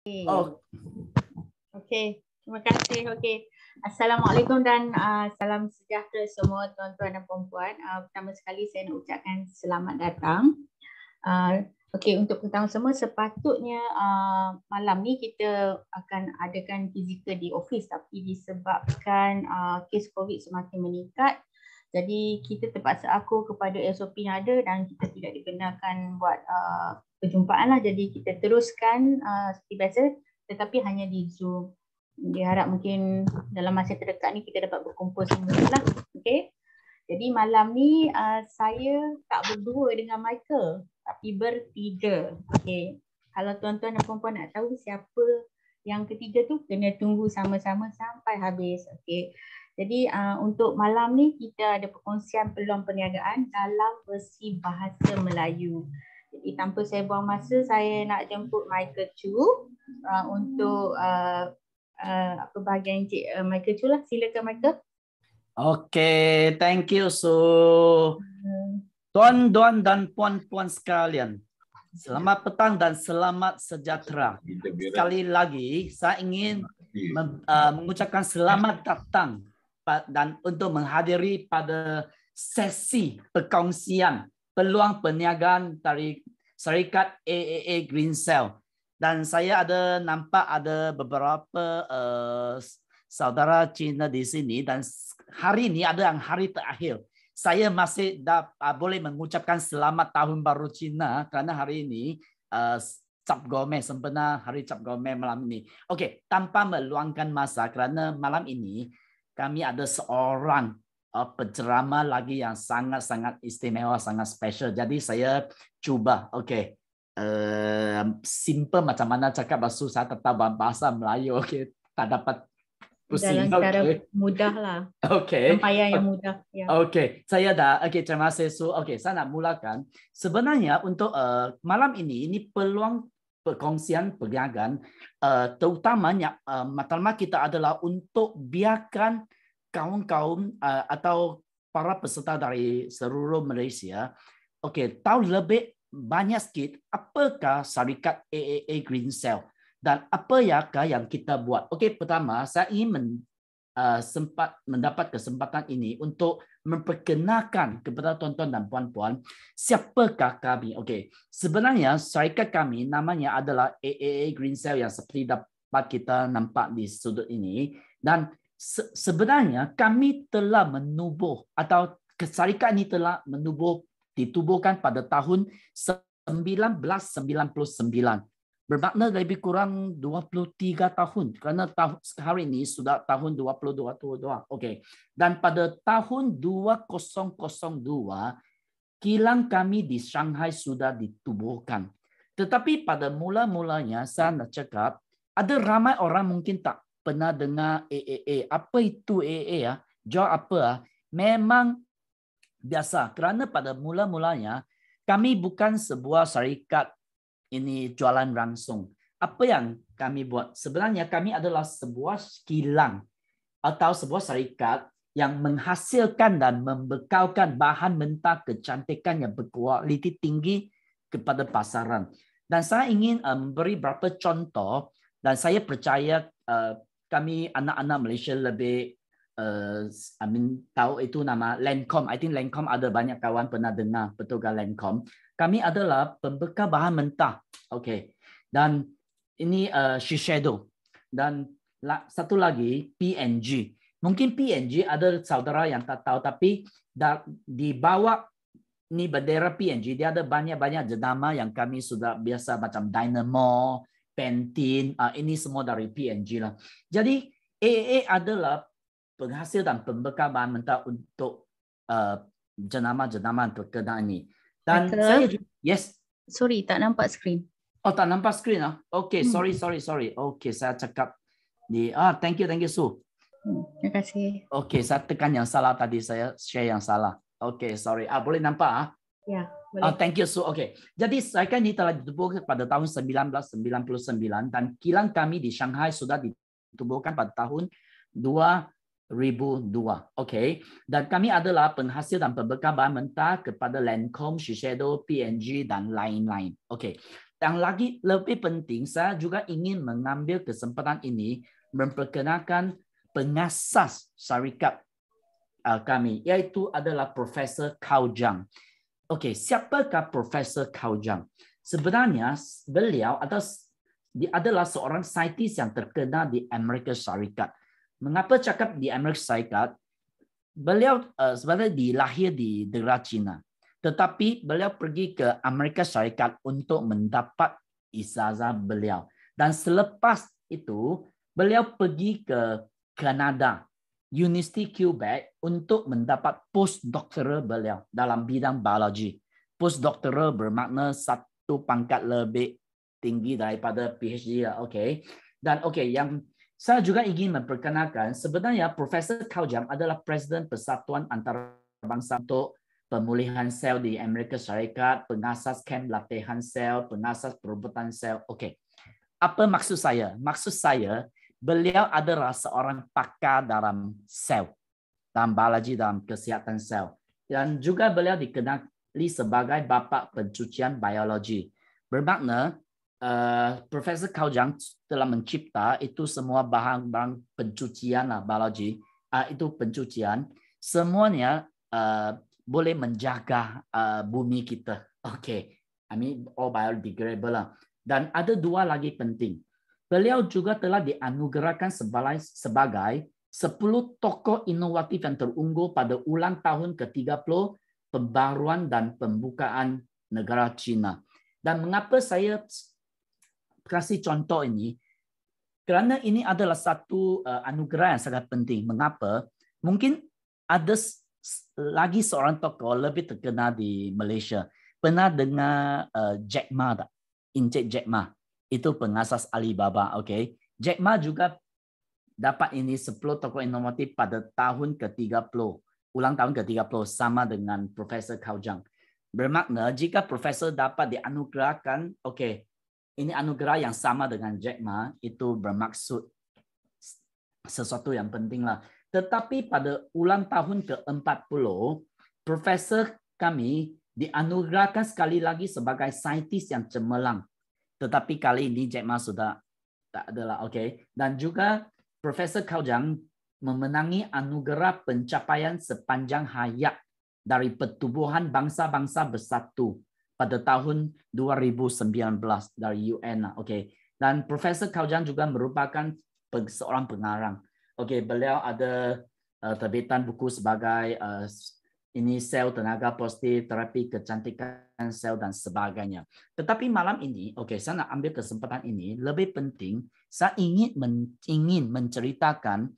Oh. Okey, terima kasih. Okey. Assalamualaikum dan salam sejahtera semua tuan-tuan dan puan-puan. Pertama sekali saya nak ucapkan selamat datang. Okey, untuk pertama semua sepatutnya malam ni kita akan adakan fizikal di office, tapi disebabkan kes COVID semakin meningkat, jadi kita terpaksa akur kepada SOP yang ada dan kita tidak dibenarkan buat perjumpaan lah. Jadi kita teruskan seperti biasa tetapi hanya di Zoom. Diharap mungkin dalam masa terdekat ni kita dapat berkumpul semua lah. Okay. Jadi malam ni saya tak berdua dengan Michael tapi bertiga. Okay. Kalau tuan-tuan dan puan-puan nak tahu siapa yang ketiga tu, kena tunggu sama-sama sampai habis. Okay. Jadi untuk malam ni kita ada perkongsian peluang perniagaan dalam versi bahasa Melayu. Jadi tanpa saya buang masa, saya nak jemput Michael Chu untuk apa bahagian Encik Michael Chu lah. Silakan Michael. Okay, thank you Su. Tuan-tuan dan puan-puan sekalian, selamat petang dan selamat sejahtera. Sekali lagi saya ingin mengucapkan selamat datang dan untuk menghadiri pada sesi perkongsian peluang perniagaan dari syarikat AAA Green Cell. Dan saya nampak ada beberapa saudara Cina di sini dan hari ini ada yang hari terakhir. Saya masih boleh mengucapkan selamat tahun baru Cina kerana hari ini Cap Gome sempena hari Cap Gome malam ini. Okey, tanpa meluangkan masa kerana malam ini kami ada seorang penceramah lagi yang sangat-sangat istimewa, sangat special. Jadi saya cuba, okey, simple macam mana cakap bahasa tak tahu bahasa Melayu, okey, tak dapat pusing. Dalam cara mudah lah. Okey. Sampaian yang mudah. Ya. Okey, saya dah. Okey, terima kasih Su. Okey, saya nak mulakan. Sebenarnya untuk malam ini peluang perkongsian perniagaan terutamanya matlamat kita adalah untuk biarkan kaum-kaum atau para peserta dari seluruh Malaysia tahu lebih banyak sikit apakah syarikat AAA Green Cell dan apa yang kita buat. Okey, pertama saya ingin sempat mendapat kesempatan ini untuk memperkenalkan kepada tuan-tuan dan puan-puan siapakah kami. Okey, sebenarnya syarikat kami namanya adalah AAA Green Cell yang seperti dapat kita nampak di sudut ini, dan sebenarnya kami telah menubuh atau syarikat ini telah ditubuhkan pada tahun 1999. Bermakna lebih kurang 23 tahun kerana hari ini sudah tahun 2022. Okey. Dan pada tahun 2002 kilang kami di Shanghai sudah ditubuhkan. Tetapi pada mula-mulanya saya nak cakap ada ramai orang mungkin tak pernah dengar AAA. Apa itu AAA ya? Jawab apa? Memang biasa kerana pada mula-mulanya kami bukan sebuah syarikat ini jualan langsung. Apa yang kami buat? Sebenarnya kami adalah sebuah kilang atau sebuah syarikat yang menghasilkan dan membekalkan bahan mentah kecantikan yang berkualiti tinggi kepada pasaran. Dan saya ingin memberi beberapa contoh dan saya percaya kami anak-anak Malaysia lebih tahu itu nama Lancome. I think Lancome ada banyak kawan pernah dengar, betul ke Lancome? Kami adalah pembekal bahan mentah. Okey. Dan ini Shiseido. Dan satu lagi P&G. Mungkin P&G ada saudara yang tak tahu, tapi di bawah ni bendera P&G dia ada banyak-banyak jenama yang kami sudah biasa macam Dynamo, Pantene, ini semua dari P&G lah. Jadi AAA adalah penghasil dan pembekal bahan mentah untuk jenama-jenama terkenal ini. Dan saya juga, yes. Sorry, tak nampak skrin. Oh, tak nampak skrin ah. Okay, sorry. Okay, saya cakap di thank you Su. Terima kasih. Okay, saya tekan yang salah tadi, saya share yang salah. Okay, sorry. Boleh nampak Ya, boleh. Thank you Su. Okay. Jadi syarikat ini telah ditubuhkan pada tahun 1999 dan kilang kami di Shanghai sudah ditubuhkan pada tahun 2002. Okey. Dan kami adalah penghasil dan pembekal bahan mentah kepada Lancome, Shiseido, P&G dan lain-lain. Okey. yang lagi lebih penting, saya juga ingin mengambil kesempatan ini memperkenalkan pengasas syarikat kami, iaitu adalah Profesor Cao Jiang. Okey, siapakah Profesor Cao Jiang? Sebenarnya beliau adalah seorang saintis yang terkenal di Amerika Syarikat. Mengapa cakap di Amerika Syarikat? Beliau sebenarnya dilahir di negara China. Tetapi beliau pergi ke Amerika Syarikat untuk mendapat ijazah beliau. Dan selepas itu, beliau pergi ke Kanada, University Quebec, untuk mendapat postdoctoral beliau dalam bidang biologi. Postdoctoral bermakna satu pangkat lebih tinggi daripada PhD. Okay. Dan yang saya juga ingin memperkenalkan, sebenarnya Profesor Cao Jiang adalah Presiden Persatuan Antarabangsa untuk Pemulihan Sel di Amerika Syarikat, pengasas kamp latihan sel, pengasas perebutan sel. Okey. Apa maksud saya? Maksud saya, beliau adalah seorang pakar dalam sel, dalam biologi, dalam kesihatan sel. Dan juga beliau dikenali sebagai bapa pencucian biologi. Bermakna, Profesor Cao Jiang telah mencipta itu semua bahan-bahan pencucian biologi, itu pencucian, semuanya boleh menjaga bumi kita. Okay, I mean all biodegradable lah. Dan ada dua lagi penting. Beliau juga telah dianugerahkan sebagai 10 tokoh inovatif yang terunggul pada ulang tahun ke-30 pembaruan dan pembukaan negara China. Dan mengapa saya kasih contoh ini? Kerana ini adalah satu anugerah yang sangat penting. Mengapa? Mungkin ada lagi seorang tokoh lebih terkenal di Malaysia. Pernah dengar Jack Ma tak? Encik Jack Ma. Itu pengasas Alibaba. Okay. Jack Ma juga dapat ini 10 tokoh inovatif pada tahun ke-30. Ulang tahun ke-30 sama dengan Profesor Cao Jiang. Bermakna jika Profesor dapat dianugerahkan, okay, ini anugerah yang sama dengan Jack Ma, itu bermaksud sesuatu yang penting lah. Tetapi pada ulang tahun ke-40, Profesor kami dianugerahkan sekali lagi sebagai saintis yang cemerlang. Tetapi kali ini Jack Ma sudah tak adalah. Okay. Dan juga Profesor Cao Jiang memenangi anugerah pencapaian sepanjang hayat dari Pertubuhan Bangsa-Bangsa Bersatu pada tahun 2019 dari UN. Okay. Dan Profesor Cao Jiang juga merupakan seorang pengarang. Okay, beliau ada terbitan buku sebagai ini sel tenaga positif, terapi kecantikan sel dan sebagainya. Tetapi malam ini, okay, saya nak ambil kesempatan ini, lebih penting saya ingin menceritakan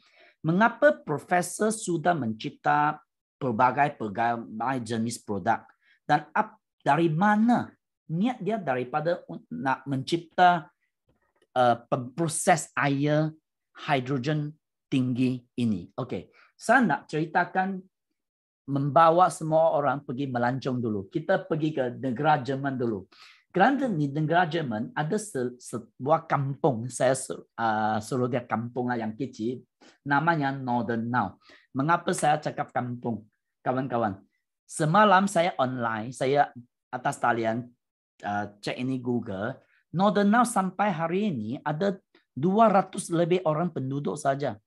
mengapa Profesor sudah mencipta pelbagai jenis produk dan dari mana niat dia daripada nak mencipta proses air hidrogen tinggi ini. Okey, saya nak ceritakan membawa semua orang pergi melancong dulu. Kita pergi ke negara Jerman dulu. Kerana di negara Jerman ada sebuah kampung, saya suruh dia kampung yang kecil, namanya Nordenau. Mengapa saya cakap kampung? Kawan-kawan, semalam saya online, saya atas talian cek ini Google, Nordenau sampai hari ini ada 200 lebih orang penduduk saja.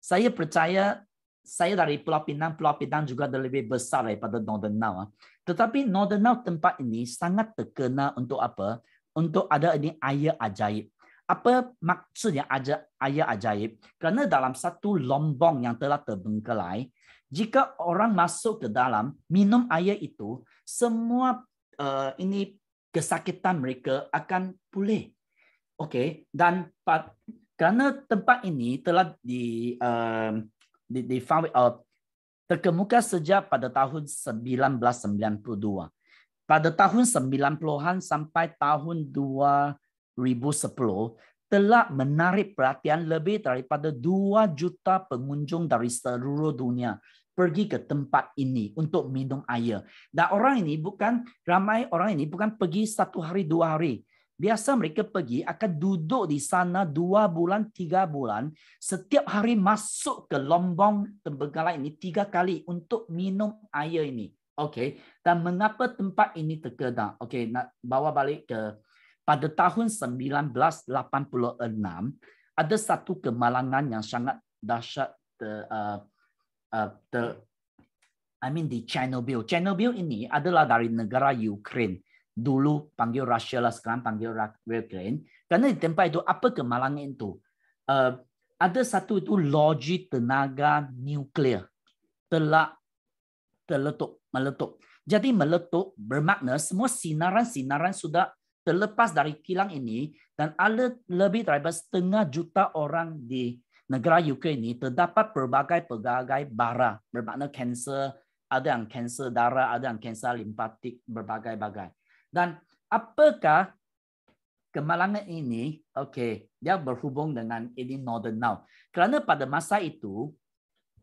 Saya percaya saya dari Pulau Pinang juga lebih besar daripada Nordenau. Tetapi Nordenau tempat ini sangat terkenal untuk apa? Untuk ada ini air ajaib. Apa maksudnya air ajaib? Kerana dalam satu lombong yang telah terbengkelai, jika orang masuk ke dalam, minum air itu, semua ini kesakitan mereka akan pulih. Okey, dan kerana tempat ini telah terkemuka sejak pada tahun 1992. Pada tahun 90-an sampai tahun 2010 telah menarik perhatian lebih daripada 2 juta pengunjung dari seluruh dunia pergi ke tempat ini untuk minum air. Dan ramai orang ini bukan pergi 1 hari 2 hari. Biasa mereka pergi akan duduk di sana 2 bulan, 3 bulan. Setiap hari masuk ke lombong terbengkalai ini 3 kali untuk minum air ini. Okey, dan mengapa tempat ini terkenal? Okey, nak bawa balik ke pada tahun 1986 ada satu kemalangan yang sangat dahsyat di Chernobyl. Chernobyl ini adalah dari negara Ukraine. Dulu panggil Russia lah, sekarang panggil Ukraine. Kerana di tempat itu apa kemalangan itu? Ada satu itu loji tenaga nuklear telah meletup. Jadi meletup bermakna semua sinaran-sinaran sudah terlepas dari kilang ini dan ada lebih daripada 500,000 orang di negara Ukraine ini terdapat pelbagai bara, bermakna kanser, ada yang kanser darah, ada yang kanser limpatik, berbagai-bagai. Dan apakah kemalangan ini? Okey, dia berhubung dengan ini Northern Now. Kerana pada masa itu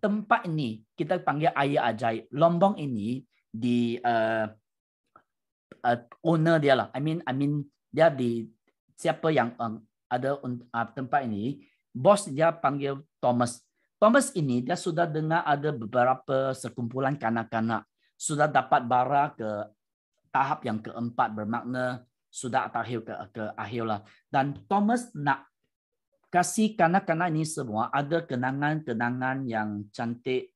tempat ini kita panggil air ajaib. Lombong ini di owner dia lah. I mean dia di siapa yang ada tempat ini, bos dia panggil Thomas. Thomas ini dia sudah dengar ada beberapa sekumpulan kanak-kanak sudah dapat bara ke tahap yang keempat, bermakna sudah akhir ke akhir lah. Dan Thomas nak kasih kanak-kanak ini semua ada kenangan-kenangan yang cantik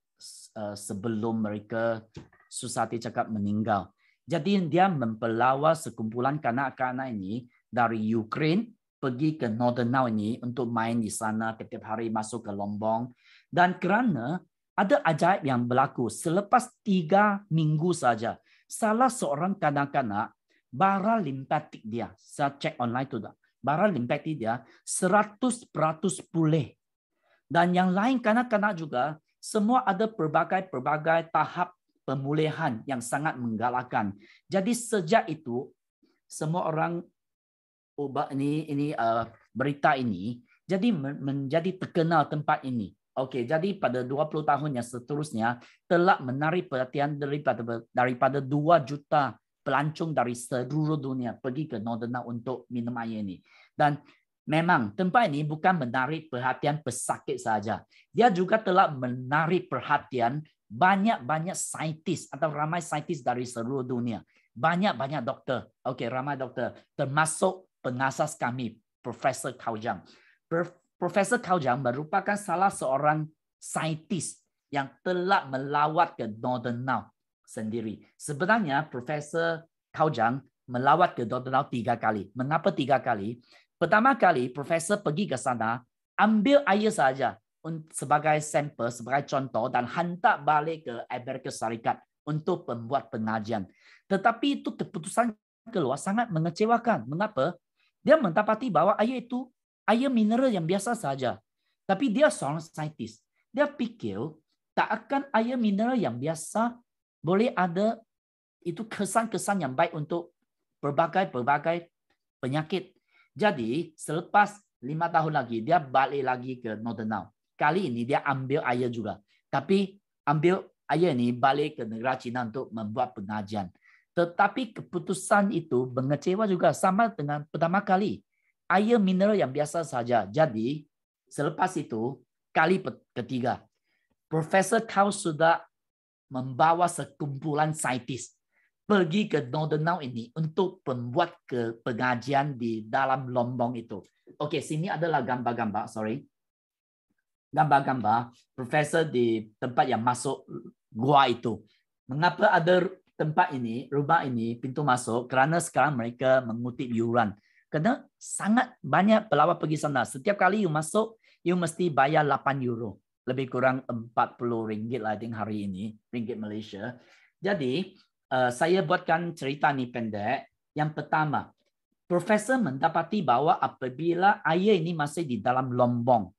sebelum mereka susah hati cakap meninggal. Jadi dia mempelawa sekumpulan kanak-kanak ini dari Ukraine pergi ke Northern Now ini untuk main di sana setiap hari, masuk ke Lombong. Dan kerana ada ajaib yang berlaku selepas 3 minggu saja, salah seorang kanak-kanak bara limpatik dia, saya cek online tu dah. Bara limpatik dia 100% pulih. Dan yang lain kanak-kanak juga semua ada pelbagai tahap pemulihan yang sangat menggalakkan. Jadi sejak itu semua orang berita ini jadi menjadi terkenal tempat ini. Okey, jadi pada 20 tahun yang seterusnya telah menarik perhatian daripada 2 juta pelancong dari seluruh dunia pergi ke Northern Now untuk minum air ini. Dan memang tempat ini bukan menarik perhatian pesakit saja. Dia juga telah menarik perhatian banyak saintis atau ramai saintis dari seluruh dunia. Banyak doktor. Okey, ramai doktor. Termasuk pengasas kami, Profesor Cao Jiang. Profesor Cao Jiang merupakan salah seorang saintis yang telah melawat ke Northern Now sendiri. Sebenarnya Profesor Cao Jiang melawat ke Northern Now 3 kali. Mengapa 3 kali? Pertama kali Profesor pergi ke sana, ambil air saja sebagai sampel, sebagai contoh dan hantar balik ke Amerika Syarikat untuk membuat pengajian. Tetapi itu keputusan keluar sangat mengecewakan. Mengapa? Dia mendapati bahwa air itu air mineral yang biasa saja. Tapi dia seorang saintis. Dia fikir tak akan air mineral yang biasa boleh ada itu kesan-kesan yang baik untuk berbagai penyakit. Jadi selepas 5 tahun lagi dia balik lagi ke Northern Now. Kali ini dia ambil air juga. Tapi ambil air ini balik ke negara China untuk membuat pengajian. Tetapi keputusan itu mengecewa juga, sama dengan pertama kali. Air mineral yang biasa saja. Jadi selepas itu kali ketiga Profesor Cao sudah membawa sekumpulan saintis pergi ke Northern Now ini untuk membuat pengajian di dalam Lombong itu. Okey, sini adalah gambar-gambar, gambar-gambar Profesor di tempat yang masuk gua itu. Mengapa ada tempat ini, rumah ini, pintu masuk? Kerana sekarang mereka mengutip yuran. Kerana sangat banyak pelawat pergi sana. Setiap kali you masuk, you mesti bayar 8 euro. Lebih kurang 40 ringgit lah hari ini, ringgit Malaysia. Jadi, saya buatkan cerita ni pendek. Yang pertama, Profesor mendapati bahawa apabila air ini masih di dalam lombong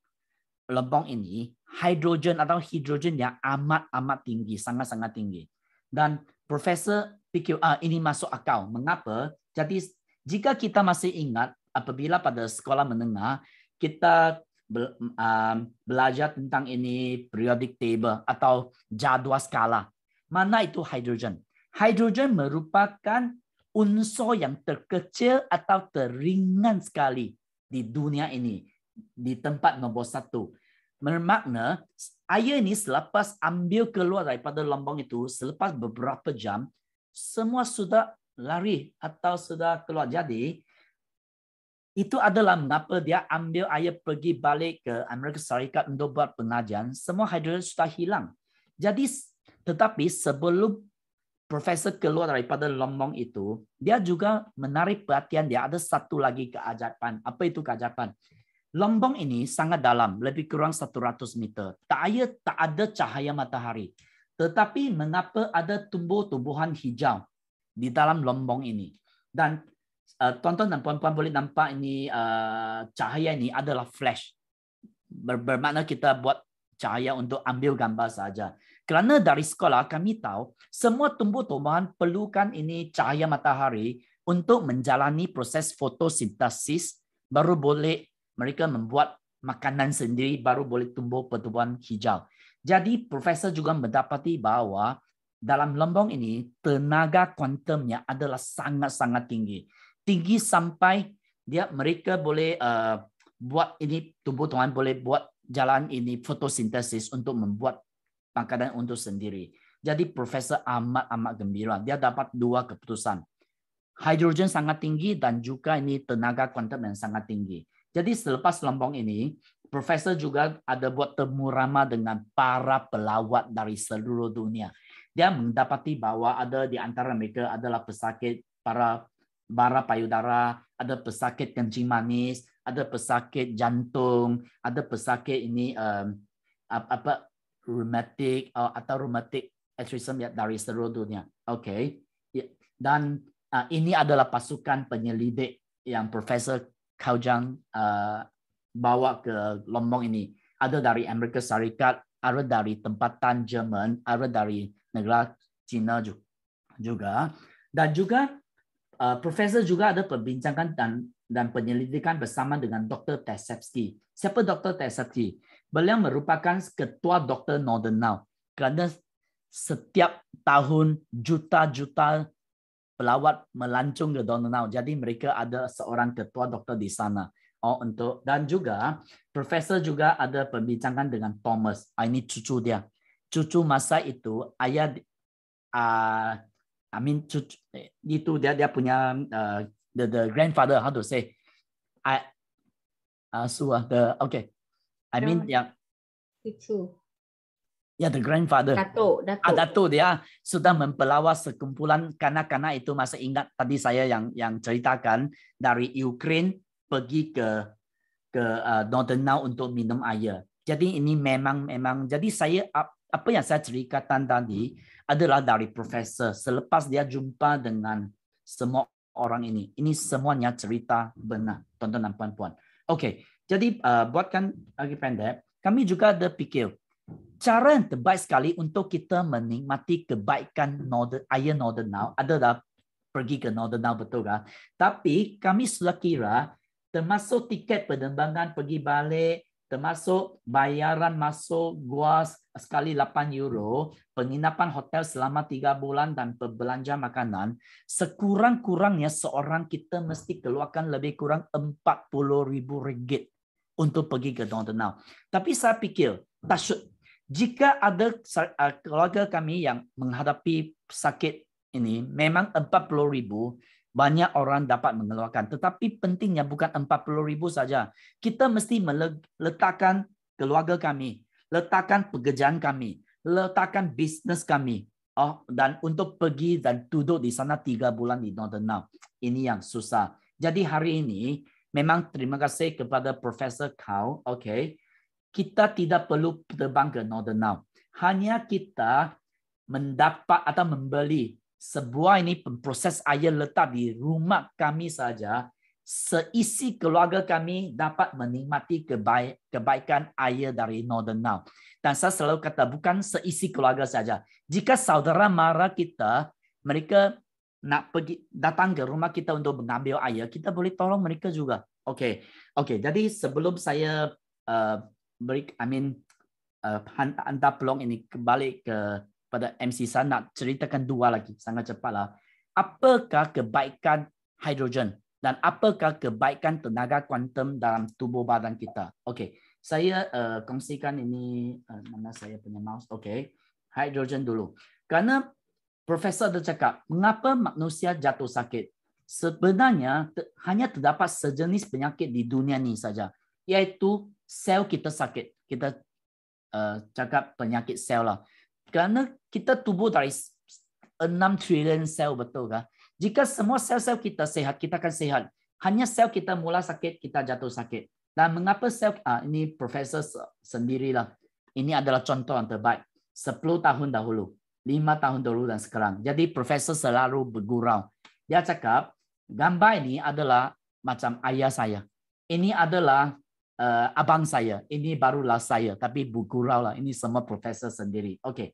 ini, hidrogen atau hidrogennya amat tinggi, sangat-sangat tinggi. Dan Profesor fikir ini masuk akal. Mengapa? Jadi jika kita masih ingat apabila pada sekolah menengah kita belajar tentang ini periodic table atau jadual skala. Mana itu hidrogen? Hidrogen merupakan unsur yang terkecil atau teringan sekali di dunia ini, di tempat nombor 1. Bermakna air ini selepas ambil keluar daripada lombong itu, selepas beberapa jam, semua sudah lari atau sudah keluar. Jadi, itu adalah mengapa dia ambil air pergi balik ke Amerika Syarikat untuk buat pengajian. Semua hidrogen sudah hilang. Jadi, tetapi sebelum Profesor keluar daripada lombong itu, dia juga menarik perhatian dia. Ada satu lagi keajaiban. Apa itu keajaiban? Lombong ini sangat dalam, lebih kurang 100 meter. Tak ada cahaya matahari. Tetapi mengapa ada tumbuh-tumbuhan hijau di dalam lombong ini? Dan tuan-tuan dan puan-puan boleh nampak ini cahaya ini adalah flash. Bermakna kita buat cahaya untuk ambil gambar saja. Kerana dari sekolah kami tahu semua tumbuh-tumbuhan perlukan ini cahaya matahari untuk menjalani proses fotosintesis, baru boleh mereka membuat makanan sendiri, baru boleh tumbuh pertumbuhan hijau. Jadi profesor juga mendapati bahawa dalam lombong ini tenaga kuantumnya adalah sangat-sangat tinggi. Tinggi sampai mereka boleh buat ini, tumbuh-tumbuhan boleh buat jalan ini fotosintesis untuk membuat makanan untuk sendiri. Jadi profesor amat gembira. Dia dapat dua keputusan. Hidrogen sangat tinggi dan juga ini tenaga kuantum yang sangat tinggi. Jadi selepas lombong ini, profesor juga ada buat temu ramah dengan para pelawat dari seluruh dunia. Dia mendapati bahawa ada di antara mereka adalah pesakit para bara payudara, ada pesakit kencing manis, ada pesakit jantung, ada pesakit ini rheumatic atau rheumatic arthritis dari seluruh dunia. Okay. Dan ini adalah pasukan penyelidik yang Profesor Cao Zhang bawa ke lombong ini. Ada dari Amerika Syarikat, ada dari tempatan Jerman, ada dari negara China juga. Dan juga Profesor juga ada perbincangan dan penyelidikan bersama dengan Dr. Tesebsky. Siapa Dr. Tesebsky? Beliau merupakan ketua Dr. Northern Now. Kerana setiap tahun juta-juta pelawat melancong ke Northern Now. Jadi mereka ada seorang ketua doktor di sana. Dan juga Profesor juga ada perbincangan dengan Thomas. Ini cucu dia. Cucu masa itu ayah cucu, itu dia punya the grandfather, how to say, yang cucu. Ya, the grandfather. Datuk dia sudah mempelawa sekumpulan kanak-kanak itu. Masa ingat tadi saya yang ceritakan dari Ukraine pergi ke Northern Now untuk minum air. Jadi ini memang jadi saya apa yang saya ceritakan tadi adalah dari profesor selepas dia jumpa dengan semua orang ini. Ini semuanya cerita benar, tuan-tuan dan puan-puan. Okey, jadi buatkan lagi pendek, kami juga ada fikir cara yang terbaik sekali untuk kita menikmati kebaikan air Northern Now adalah pergi ke Northern Now, betul kan? Tapi kami sudah kira termasuk tiket penerbangan pergi balik, termasuk bayaran masuk gua sekali 8 euro, penginapan hotel selama 3 bulan dan berbelanja makanan, sekurang-kurangnya seorang kita mesti keluarkan lebih kurang RM40,000 untuk pergi ke Northern Now. Tapi saya fikir, jika ada keluarga kami yang menghadapi sakit ini, memang 40,000 banyak orang dapat mengeluarkan. Tetapi pentingnya bukan 40,000 saja. Kita mesti meletakkan keluarga kami, letakkan pekerjaan kami, letakkan bisnes kami, dan untuk pergi dan duduk di sana 3 bulan di Northern Now. Ini yang susah. Jadi hari ini memang terima kasih kepada Profesor Cao. Okay. Kita tidak perlu terbang ke Northern Now. Hanya kita mendapat atau membeli sebuah ini proses air letak di rumah kami saja, seisi keluarga kami dapat menikmati kebaikan air dari Northern Now. Dan saya selalu kata bukan seisi keluarga saja. Jika saudara mara kita, mereka nak pergi datang ke rumah kita untuk mengambil air, kita boleh tolong mereka juga. Okey. Jadi sebelum saya hantar peluang ini kembali pada MC saya nak ceritakan dua lagi sangat cepatlah. Apakah kebaikan hidrogen dan apakah kebaikan tenaga kuantum dalam tubuh badan kita? Okey. Saya kongsikan ini mana saya punya mouse. Okey. Hidrogen dulu. Karena Profesor ada cakap, mengapa manusia jatuh sakit? Sebenarnya hanya terdapat sejenis penyakit di dunia ni saja, iaitu sel kita sakit. Kita cakap penyakit sel lah. Kerana kita tubuh dari 6 trilion sel, betul kah? Jika semua sel-sel kita sehat, kita akan sehat. Hanya sel kita mula sakit, kita jatuh sakit. Dan mengapa sel, ini Profesor sendirilah. Ini adalah contoh yang terbaik. 10 tahun dahulu, 5 tahun dahulu dan sekarang. Jadi Profesor selalu bergurau. Dia cakap, gambar ini adalah macam ayah saya. Ini adalah abang saya. Ini barulah saya. Tapi bergurau lah. Ini semua Profesor sendiri. Okey.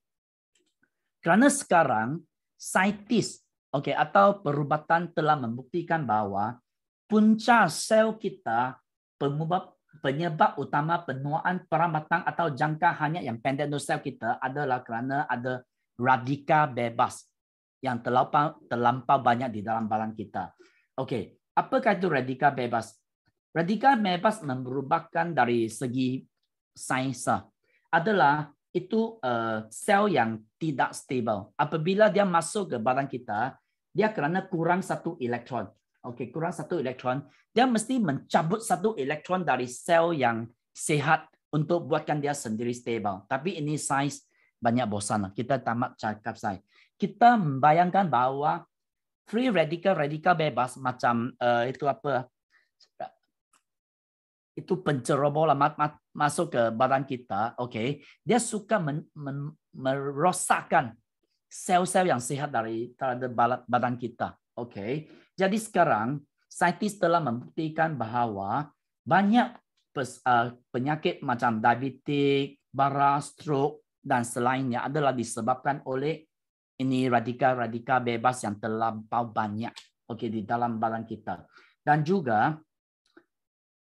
Kerana sekarang, saintis atau perubatan telah membuktikan bahawa punca sel kita, penyebab utama penuaan peramatang atau jangka hanyut yang pendek untuk sel kita adalah kerana ada radikal bebas yang terlampau banyak di dalam badan kita. Okey, apakah itu radikal bebas? Radikal bebas merupakan dari segi sains adalah itu sel yang tidak stabil. Apabila dia masuk ke badan kita, dia kerana kurang satu elektron. Okey, kurang satu elektron, dia mesti mencabut satu elektron dari sel yang sehat untuk buatkan dia sendiri stabil. Tapi ini sains banyak bosan. Kita tamat cakap sains. Kita membayangkan bahawa free radikal bebas macam itu apa? Itu penceroboh masuk ke badan kita. Okey, dia suka merosakkan sel-sel yang sehat dari badan kita. Okey. Jadi sekarang saintis telah membuktikan bahawa banyak penyakit macam diabetes, bara, stroke dan selainnya adalah disebabkan oleh ini radikal bebas yang terlampau banyak di dalam badan kita. Dan juga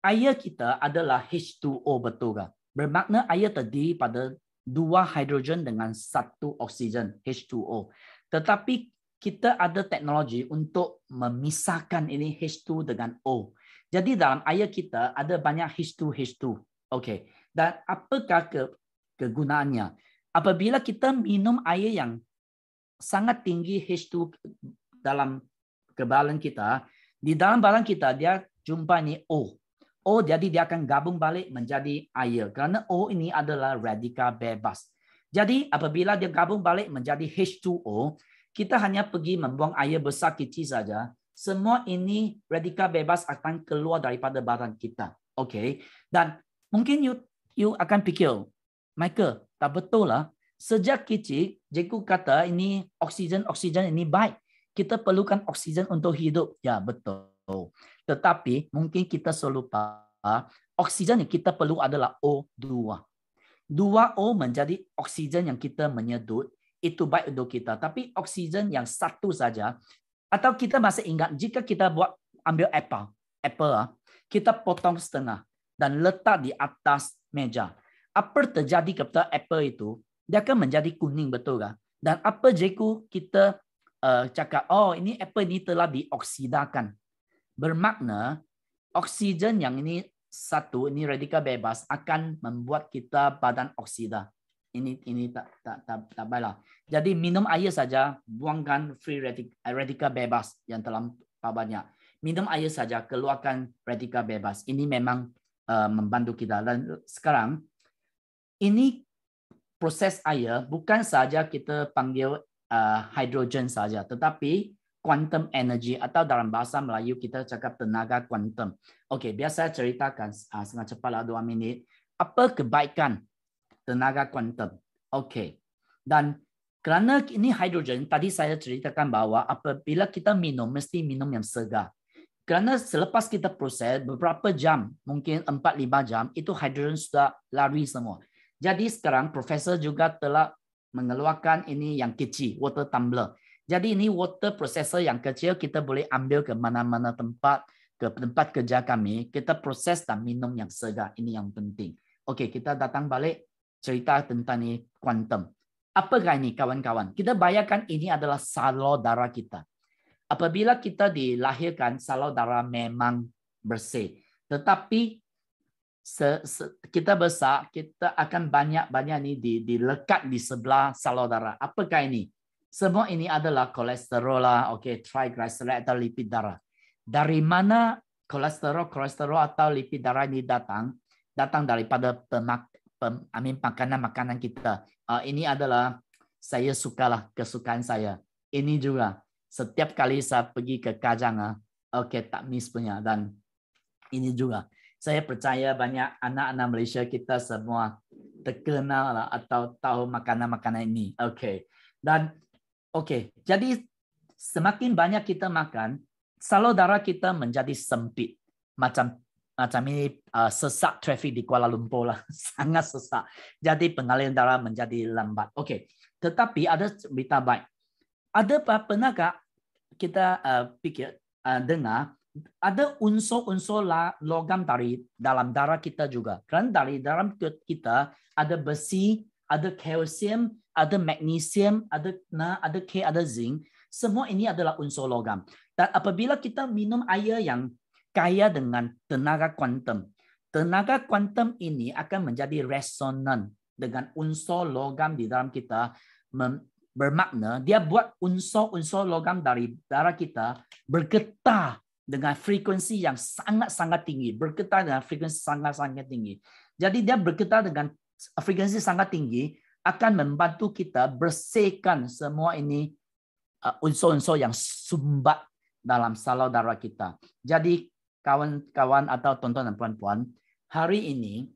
air kita adalah H2O, betul ke? Bermakna air terdiri pada 2 hidrogen dengan 1 oksigen, H2O. Tetapi kita ada teknologi untuk memisahkan ini H2 dengan O. Jadi dalam air kita ada banyak H2. Okey. Dan apakah kegunaannya? Apabila kita minum air yang sangat tinggi H2 dalam kebalan kita, di dalam badan kita dia jumpa ni O. Jadi dia akan gabung balik menjadi air. Kerana O ini adalah radikal bebas. Jadi apabila dia gabung balik menjadi H2O, kita hanya pergi membuang air besar kecil saja. Semua ini radikal bebas akan keluar daripada badan kita. Okey. Dan mungkin you akan fikir, Michael, tak betul lah. Sejak kecil, cikgu kata ini oksigen ini baik. Kita perlukan oksigen untuk hidup. Ya, betul. Tetapi mungkin kita lupa oksigen yang kita perlu adalah O2. 2O menjadi oksigen yang kita menyedut. Itu baik untuk kita. Tapi oksigen yang satu saja, atau kita masih ingat jika kita ambil apple, kita potong setengah dan letak di atas meja. Apa terjadi kepada apple itu? Dia akan menjadi kuning, betul kan? Dan apa jika kita cakap, ini apple ini telah dioksidakan. Bermakna oksigen yang ini satu, ini radikal bebas akan membuat kita badan oksida. Ini tak baiklah. Jadi minum air saja, buangkan free radikal bebas yang terlampau banyak. Minum air saja, keluarkan radikal bebas. Ini memang membantu kita. Dan sekarang ini proses air bukan saja kita panggil hidrogen saja, tetapi quantum energy atau dalam bahasa Melayu kita cakap tenaga kuantum. Okey, biar saya ceritakan sangat cepatlah 2 minit. Apa kebaikan tenaga kuantum? Okey. Dan kerana ini hidrogen, tadi saya ceritakan bahawa apabila kita minum, mesti minum yang segar. Kerana selepas kita proses beberapa jam, mungkin 4-5 jam, itu hidrogen sudah lari semua. Jadi sekarang Profesor juga telah mengeluarkan ini yang kecil, water tumbler. Jadi ini water processor yang kecil, kita boleh ambil ke mana-mana tempat, ke tempat kerja kami, kita proses dan minum yang segar. Ini yang penting. Okey, kita datang balik cerita tentang ni kuantum. Apakah ini kawan-kawan? Kita bayangkan ini adalah salur darah kita. Apabila kita dilahirkan, salur darah memang bersih. Tetapi kita besar, kita akan banyak-banyak ni dilekat di sebelah salur darah. Apakah ini? Semua ini adalah kolesterol lah, okay, triglyceride atau lipid darah. Dari mana kolesterol atau lipid darah ini datang? Datang daripada makanan-makanan kita. Ini adalah saya sukalah, kesukaan saya. Ini juga setiap kali saya pergi ke Kajang, okay, tak miss punya. Dan ini juga saya percaya banyak anak-anak Malaysia kita semua terkenal lah atau tahu makanan-makanan ini. Okay. Dan okay, jadi semakin banyak kita makan, salur darah kita menjadi sempit. Macam ini sesak trafik di Kuala Lumpur lah, sangat sesak. Jadi pengaliran darah menjadi lambat. Okay. Tetapi ada berita baik. Pernahkah kita dengar ada unsur-unsur logam dari dalam darah kita juga. Kerana dari dalam kita ada besi, ada kalsium, ada magnesium, ada K, ada zinc. Semua ini adalah unsur logam. Dan apabila kita minum air yang kaya dengan tenaga kuantum, tenaga kuantum ini akan menjadi resonan dengan unsur logam di dalam kita. Bermakna dia buat unsur-unsur logam dari darah kita bergetar dengan frekuensi yang sangat-sangat tinggi. Bergetar dengan frekuensi sangat-sangat tinggi. Jadi dia bergetar dengan frekuensi sangat tinggi akan membantu kita bersihkan semua ini unsur-unsur yang sumbat dalam salur darah kita. Jadi kawan-kawan atau tuan-tuan dan puan-puan, hari ini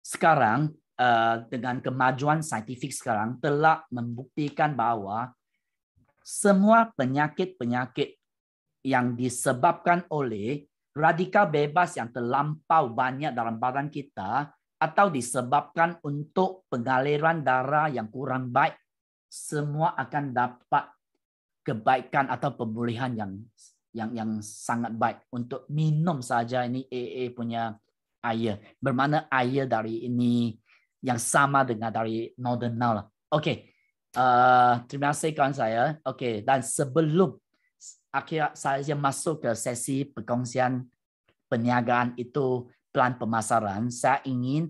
sekarang dengan kemajuan saintifik sekarang telah membuktikan bahawa semua penyakit-penyakit yang disebabkan oleh radikal bebas yang terlampau banyak dalam badan kita atau disebabkan untuk pengaliran darah yang kurang baik, semua akan dapat kebaikan atau pemulihan yang sangat baik untuk minum saja ini AA punya air. Bermakna air dari ini yang sama dengan dari Northern Now lah. Okey. Terima kasih kawan saya. Okey, dan sebelum akhir saya masuk ke sesi perkongsian perniagaan itu plan pemasaran, saya ingin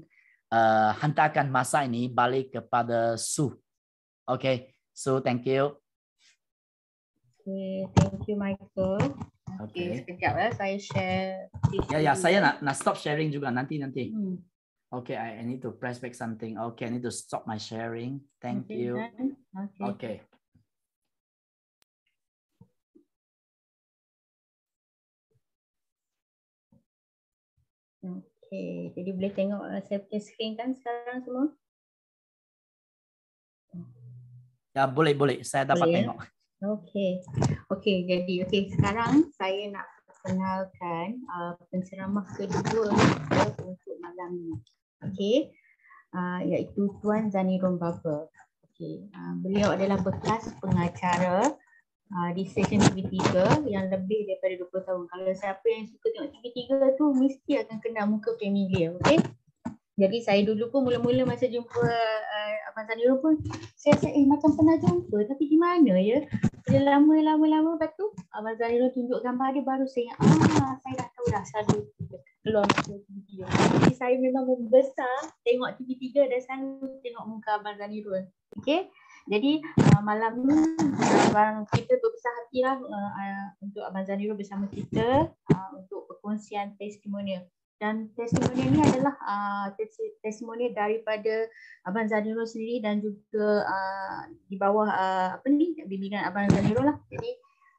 hantarkan masa ini balik kepada Sue. Okay, Sue, thank you. Okay, thank you Michael. Okay, sekejap saya share. Ya, saya nak stop sharing juga nanti. Okay, I need to press back something. Okay, I need to stop my sharing. Thank you. Okay. Okay, jadi boleh tengok saya punya screen kan sekarang semua? Ya, boleh. Saya dapat tengok. Okay, jadi sekarang saya nak perkenalkan penceramah kedua untuk malam ini. Okay, iaitu Tuan Zanirun Baba. Okay, beliau adalah bekas pengacara di stesen TV3 yang lebih daripada 20 tahun. Kalau siapa yang suka tengok TV3 tu mesti akan kenal muka familiar, okey? Jadi saya dulu pun mula-mula masa jumpa Abang Zanirun pun saya rasa macam pernah jumpa tapi di mana ya? Bila lama lepas tu Abang Zanirun tunjuk gambar dia baru saya ingat, saya dah tahu dah selalu keluar muka TV3. Jadi saya memang membesar tengok TV3 dan selalu tengok muka Abang Zanirun. Okey? Jadi malam ni kita berbesar hatilah untuk Abang Zanirun bersama kita untuk perkongsian testimonial. Dan testimonial ni adalah testimonial daripada Abang Zanirun sendiri dan juga di bawah bimbingan Abang Zanirun lah. Jadi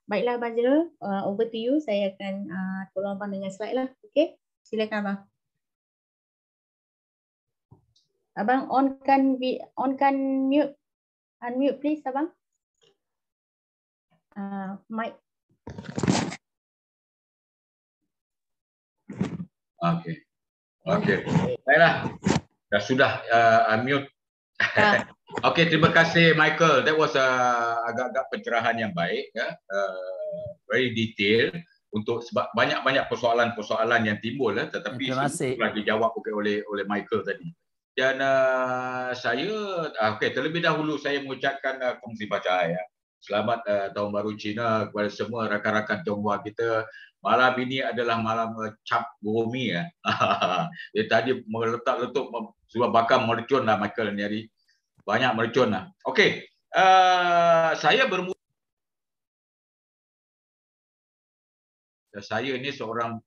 baiklah Abang Zanirun, over to you. Saya akan tolong Abang dengan slide lah. Okay, silakan Abang. Abang onkan mute. Unmute please Abang. Mic. Okay. Baiklah. Sudah unmute. Okay, terima kasih Michael. That was agak-agak pencerahan yang baik ya. Very detail untuk sebab banyak-banyak persoalan-persoalan yang timbul tetapi telah dijawab oleh Michael tadi. Dan saya terlebih dahulu saya mengucapkan kongsi baca ya. Selamat Tahun Baru Cina kepada semua rakan-rakan Tionghoa kita Malam ini adalah malam cap bumi ya. Dia tadi meletak-letuk sudah bakar mercun lah Michael ni hari. Banyak mercun lah. Okey. Saya bermula. Saya ni seorang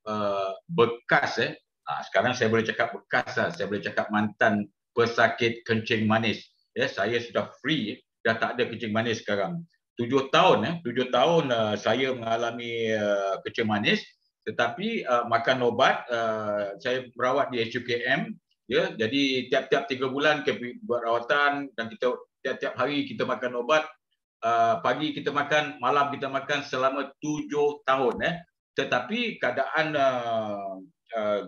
bekas sekarang saya boleh cakap bekas lah. Saya boleh cakap mantan pesakit kencing manis. Saya sudah free, dah tak ada kencing manis sekarang. 7 tahun saya mengalami kencing manis, tetapi makan ubat, saya merawat di HUKM, jadi tiap-tiap 3 bulan kita buat rawatan dan kita tiap-tiap hari kita makan ubat, pagi kita makan, malam kita makan selama 7 tahun. Tetapi keadaan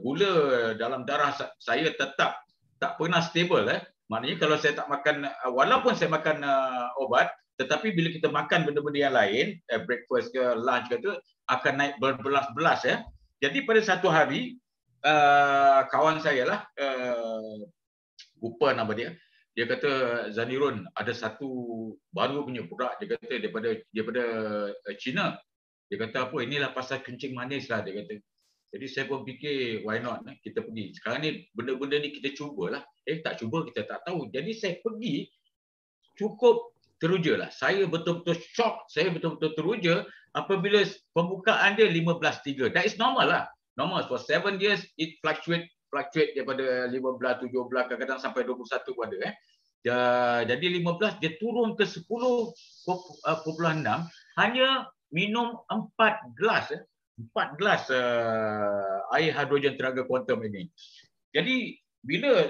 gula dalam darah saya tetap tak pernah stable. Maknanya kalau saya tak makan, walaupun saya makan obat, tetapi bila kita makan benda-benda yang lain, breakfast ke lunch ke tu, akan naik berbelas-belas. Jadi pada satu hari, kawan saya lah, lupa nama dia, dia kata, Zanirun, ada satu baru punya produk, dia kata daripada China. Dia kata apa, inilah pasal kencing manis lah, dia kata. Jadi saya pun fikir, why not, kita pergi. Sekarang ni benda-benda ni kita cubalah. Tak cuba kita tak tahu. Jadi saya pergi, cukup teruja lah. Saya betul-betul shock, saya betul-betul teruja apabila pembukaan dia 15.3. That is normal lah. Normal, for 7 years, it fluctuate daripada 15, 17, kadang-kadang sampai 21 pun ada. Jadi 15, dia turun ke 10.6, hanya minum 4 gelas. 4 gelas air hidrogen tenaga kuantum ini. Jadi bila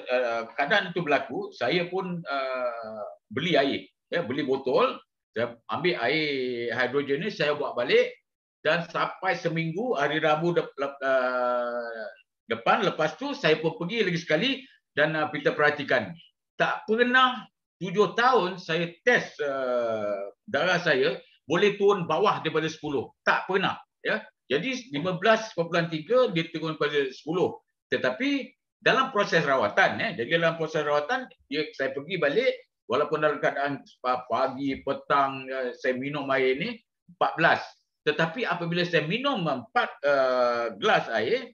keadaan itu berlaku, saya pun beli air. Beli botol, saya ambil air hidrogen ni, saya buat balik dan sampai seminggu, hari Rabu depan, lepas tu saya pun pergi lagi sekali dan kita perhatikan. Tak pernah 7 tahun saya test darah saya boleh turun bawah daripada 10. Tak pernah. Jadi 15.3 dia turun pada 10. Tetapi dalam proses rawatan, jadi dalam proses rawatan, saya pergi balik, walaupun dalam keadaan pagi, petang, saya minum air ni 14. Tetapi apabila saya minum 4 gelas air,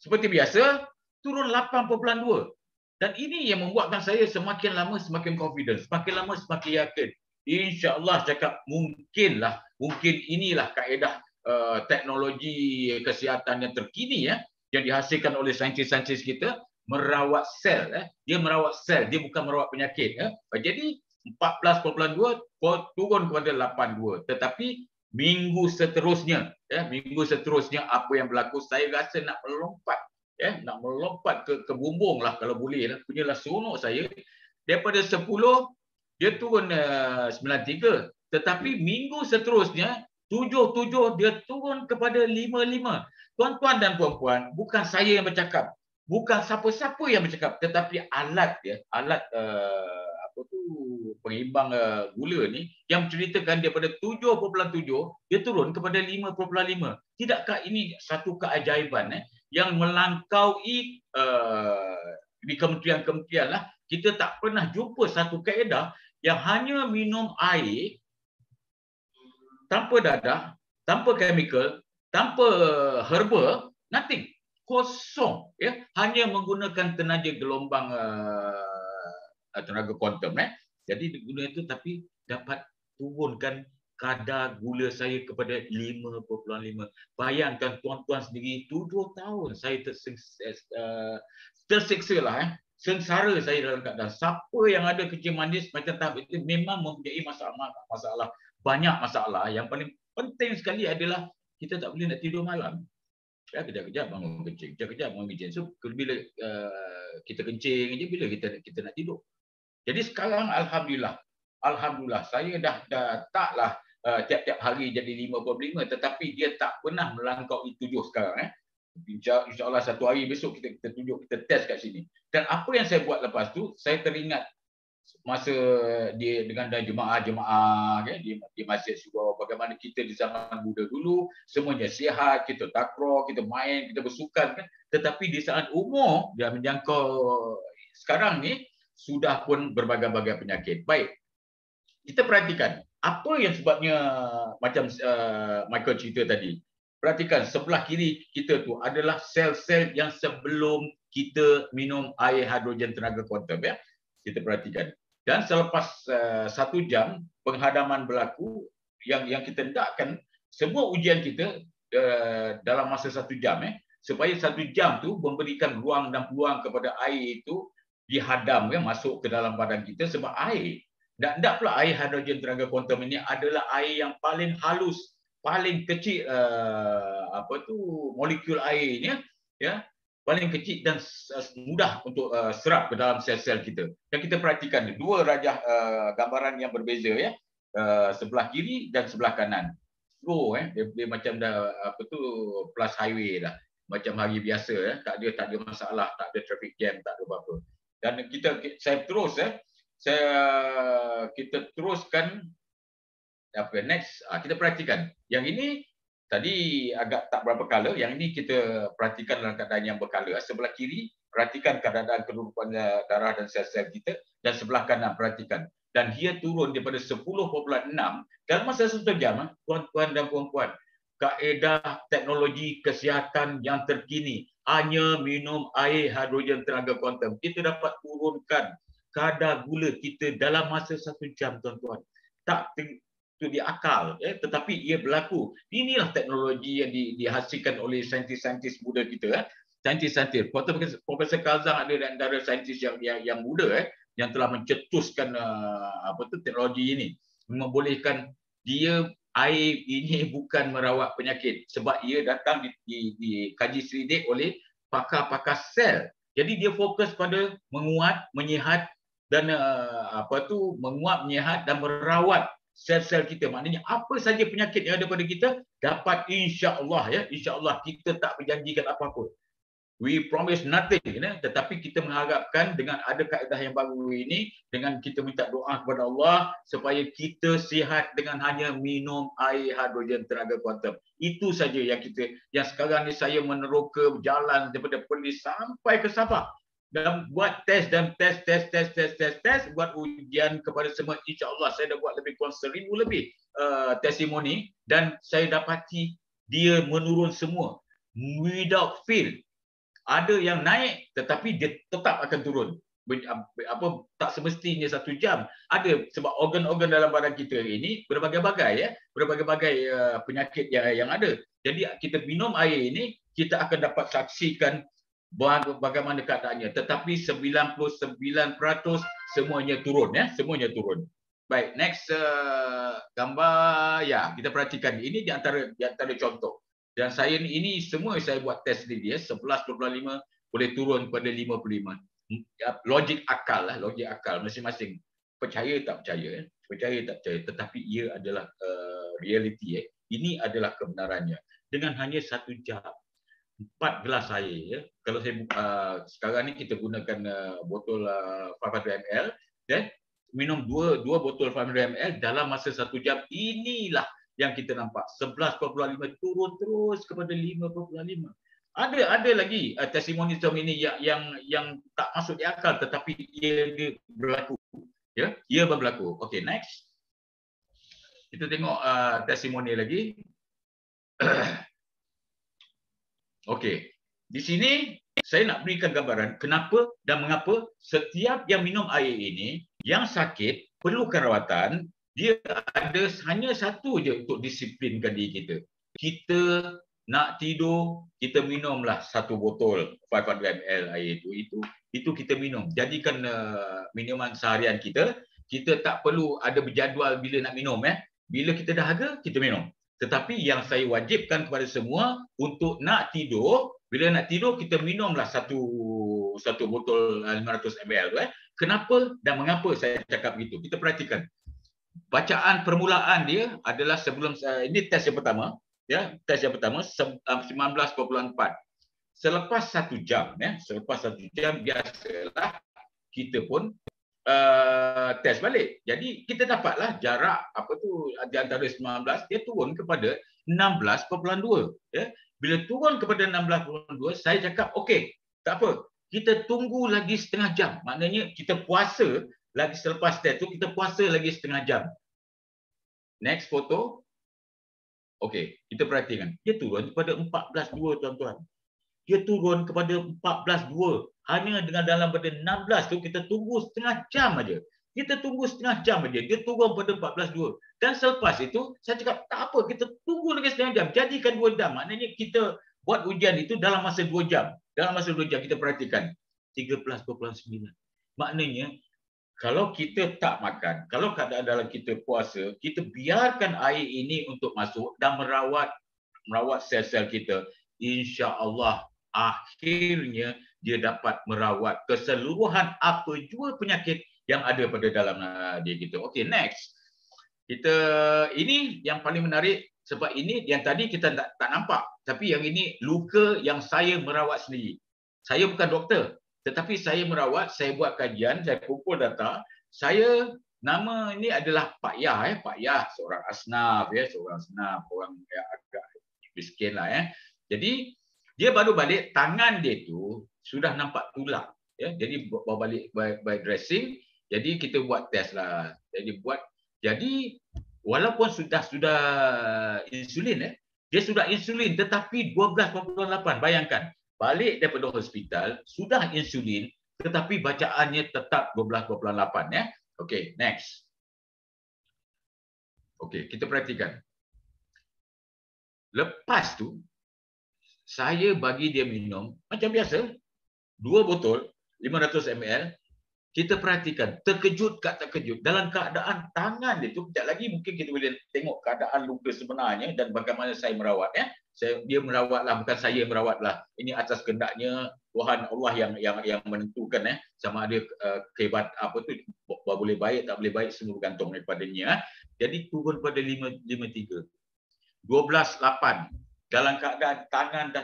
seperti biasa, turun 8.2. Dan ini yang membuatkan saya semakin lama semakin confident, semakin lama semakin yakin. InsyaAllah cakap mungkin inilah kaedah teknologi kesihatan yang terkini yang dihasilkan oleh saintis-saintis kita, merawat sel. Dia merawat sel, dia bukan merawat penyakit. Jadi 14.2 turun kepada 82. Tetapi minggu seterusnya apa yang berlaku, saya rasa nak melompat ke bumbung lah kalau boleh lah. Punyalah seronok saya. Daripada 10 dia turun 93. Tetapi minggu seterusnya 77 dia turun kepada 55. Tuan-tuan dan puan-puan, bukan saya yang bercakap, bukan siapa-siapa yang bercakap, tetapi alat pengimbang gula ni yang menceritakan daripada 7.7 dia turun kepada 5.5. Tidakkah ini satu keajaiban yang melangkaui di kementerian-kementerian lah. Kita tak pernah jumpa satu kaedah yang hanya minum air tanpa dadah, tanpa chemical, tanpa herba, nothing. Kosong. Hanya menggunakan tenaga gelombang tenaga kuantum. Jadi guna itu, tapi dapat turunkan kadar gula saya kepada 5.5. Bayangkan tuan-tuan sendiri, 7 tahun saya tersiksa lah. Sengsara saya dalam keadaan. Siapa yang ada kencing manis macam tahap itu memang mempunyai masalah. Banyak masalah. Yang paling penting sekali adalah kita tak boleh nak tidur malam. Kejap-kejap bangun kencing. Kejap-kejap bangun kencing. So bila kita kencing je, bila kita nak tidur. Jadi sekarang Alhamdulillah saya dah taklah tiap-tiap hari jadi 5.5, tetapi dia tak pernah melangkaui 7 sekarang. InsyaAllah satu hari besok kita tunjuk, kita test kat sini. Dan apa yang saya buat lepas tu, saya teringat masa dia dengan jemaah-jemaah di masjid Surau, bagaimana kita di zaman muda dulu semuanya sihat, kita takraw, kita main, kita bersukan tetapi di saat umur dia menjangkau sekarang ni sudah pun berbagai-bagai penyakit. Baik, kita perhatikan apa yang sebabnya macam Michael cerita tadi. perhatikan sebelah kiri kita tu adalah sel-sel yang sebelum kita minum air hidrogen tenaga kuantum ya. Kita perhatikan. Dan selepas 1 jam penghadaman berlaku yang kita hendakkan semua ujian kita dalam masa 1 jam supaya 1 jam tu memberikan ruang dan peluang kepada air itu dihadam masuk ke dalam badan kita sebab air. Dan tak pula air hidrogen tenaga kuantum ini adalah air yang paling halus, paling kecil molekul airnya ya, paling kecil dan mudah untuk serap ke dalam sel-sel kita. Dan kita perhatikan dua rajah gambaran yang berbeza ya, sebelah kiri dan sebelah kanan. Slow dia macam dah plus highway dah, macam hari biasa ya, tak ada masalah, tak ada traffic jam, tak ada apa-apa. Dan kita teruskan next. Kita perhatikan yang ini tadi agak tak berapa color, yang ini kita perhatikan dalam keadaan yang bercolor. Sebelah kiri perhatikan keadaan kedudukan darah dan sel-sel kita, dan sebelah kanan perhatikan. Dan dia turun daripada 10.6 dalam masa 1 jam, tuan-tuan dan puan-puan. Kaedah teknologi kesihatan yang terkini, hanya minum air hidrogen tenaga kuantum, kita dapat turunkan kadar gula kita dalam masa 1 jam, tuan-tuan. Tak itu di akal, tetapi ia berlaku. Inilah teknologi yang dihasilkan oleh saintis-saintis muda kita. Saintis-saintis. Profesor Kazang ada di antara saintis yang muda yang telah mencetuskan teknologi ini. Membolehkan dia air ini bukan merawat penyakit sebab ia datang dikaji selidik oleh pakar-pakar sel. Jadi dia fokus pada menguat, menyihat dan menguat, menyihat dan merawat sel-sel kita. Maknanya apa saja penyakit yang ada pada kita dapat, insya-Allah ya, insya-Allah. Kita tak berjanjikan apa-apa. We promise nothing, tetapi kita mengharapkan dengan ada kaedah yang baru ini, dengan kita minta doa kepada Allah supaya kita sihat dengan hanya minum air hidrogen tenaga kuantum. Itu saja yang sekarang ni saya meneroka berjalan daripada Perlis sampai ke Sabah dan buat tes, buat ujian kepada semua. InsyaAllah saya dah buat lebih kurang 1,000 lebih testimoni, dan saya dapati dia menurun semua without fail. Ada yang naik tetapi dia tetap akan turun. Tak semestinya 1 jam. Ada sebab organ-organ dalam badan kita ini berbagai-bagai penyakit yang ada. Jadi kita minum air ini, kita akan dapat saksikan bagaimana keadaannya. Tetapi 99% semuanya turun ya, semuanya turun. Baik, next gambar ya, kita perhatikan ini di antara contoh. Dan saya ini semua saya buat test ni dia 11.5 boleh turun kepada 55. Logik akal lah, logik akal masing-masing. Percaya tak percaya, tetapi ia adalah reality. Ini adalah kebenarannya. Dengan hanya 1 jam, 4 gelas air ya. Kalau saya sekarang ni kita gunakan botol 500 ml dan minum 2 botol 500 ml dalam masa 1 jam. Inilah yang kita nampak 11.5 turun terus kepada 5.5. Ada lagi testimoni macam ini yang tak masuk di akal, tetapi ia berlaku ya, ia berlaku. Okey, next kita tengok testimoni lagi. Okey, di sini saya nak berikan gambaran kenapa dan mengapa setiap yang minum air ini yang sakit perlukan rawatan. Dia ada hanya satu je untuk disiplinkan diri kita. Kita nak tidur, kita minumlah 1 botol 500 ml air itu kita minum. Jadikan minuman seharian kita. Kita tak perlu ada berjadual bila nak minum Bila kita dahaga, kita minum. Tetapi yang saya wajibkan kepada semua untuk nak tidur, bila nak tidur kita minumlah satu botol 500 ml Kenapa dan mengapa saya cakap begitu? Kita perhatikan. Bacaan permulaan dia adalah sebelum ini tes yang pertama ya, tes yang pertama 19.4. Selepas 1 jam selepas 1 jam biasalah kita pun tes balik. Jadi kita dapatlah jarak di antara 19 dia turun kepada 16.2 ya. Bila turun kepada 16.2 saya cakap okey, tak apa. Kita tunggu lagi setengah jam. Maknanya kita puasa lagi selepas tes tu, kita puasa lagi setengah jam. Next foto. Okey, kita perhatikan. Dia turun kepada 14.2 tuan-tuan. Dia turun kepada 14.2. Hanya dengan dalam pada 16 tu kita tunggu setengah jam aja. Kita tunggu setengah jam aja. Dia turun pada 14.2. Dan selepas itu saya cakap tak apa, kita tunggu lagi setengah jam. Jadikan 2 jam. Maknanya kita buat ujian itu dalam masa 2 jam. Dalam masa 2 jam kita perhatikan 13.9. Maknanya kalau kita tak makan, kalau keadaan dalam kita puasa, kita biarkan air ini untuk masuk dan merawat sel-sel kita. Insya-Allah akhirnya dia dapat merawat keseluruhan apa jua penyakit yang ada pada dalam dia kita. Okey, next. Kita ini yang paling menarik sebab ini yang tadi kita tak nampak, tapi yang ini luka yang saya merawat sendiri. Saya bukan doktor, tetapi saya merawat, saya buat kajian, saya kumpul data. Saya nama ini adalah Pak Yah, Pak Yah seorang asnaf seorang asnaf, orang yang agak miskin lah Jadi dia baru balik, tangan dia tu sudah nampak tulang Jadi bawa balik by dressing, jadi kita buat test lah. Jadi walaupun sudah insulin dia sudah insulin tetapi 12.8. Bayangkan, balik daripada hospital sudah insulin tetapi bacaannya tetap 12.8 Okey, next. Okey, kita perhatikan. Lepas tu saya bagi dia minum macam biasa 2 botol 500 ml. Kita perhatikan, terkejut tak terkejut dalam keadaan tangan dia tu. Kejap lagi mungkin kita boleh tengok keadaan luka sebenarnya dan bagaimana saya merawat dia merawatlah, bukan saya merawatlah. Ini atas kehendaknya Tuhan Allah yang menentukan sama ada kehebat apa tu boleh baik tak boleh baik, semua bergantung daripadanya. Jadi turun pada 5.3. 12.8 dalam keadaan tangan dah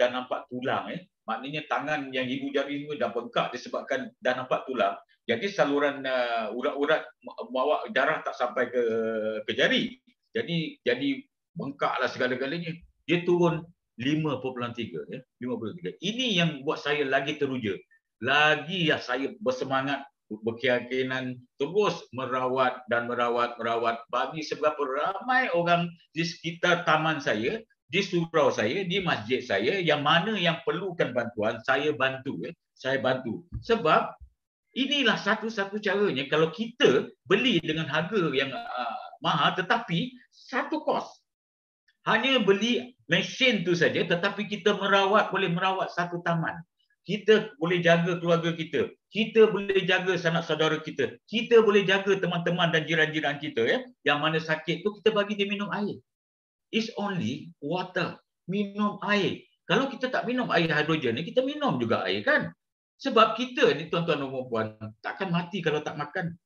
nampak tulang Maknanya tangan yang ibu jari ini dah bengkak disebabkan dah nampak tulang. Jadi saluran urat-urat bawa darah tak sampai ke jari. Jadi bengkaklah segala-galanya. Dia turun 5.3 5.3. Ini yang buat saya lagi teruja. Lagi saya bersemangat, berkeyakinan terus merawat bagi seberapa ramai orang di sekitar taman saya, di surau saya, di masjid saya, yang mana yang perlukan bantuan, saya bantu. Saya bantu. Sebab inilah satu-satu caranya kalau kita beli dengan harga yang mahal tetapi satu kos. Hanya beli mesin tu saja tetapi kita boleh merawat satu taman. Kita boleh jaga keluarga kita. Kita boleh jaga sanak saudara kita. Kita boleh jaga teman-teman dan jiran-jiran kita yang mana sakit tu, kita bagi dia minum air. It's only water. Minum air. Kalau kita tak minum air hidrogen ni, kita minum juga air kan? Sebab kita ni tuan-tuan dan puan-puan takkan mati kalau tak makan.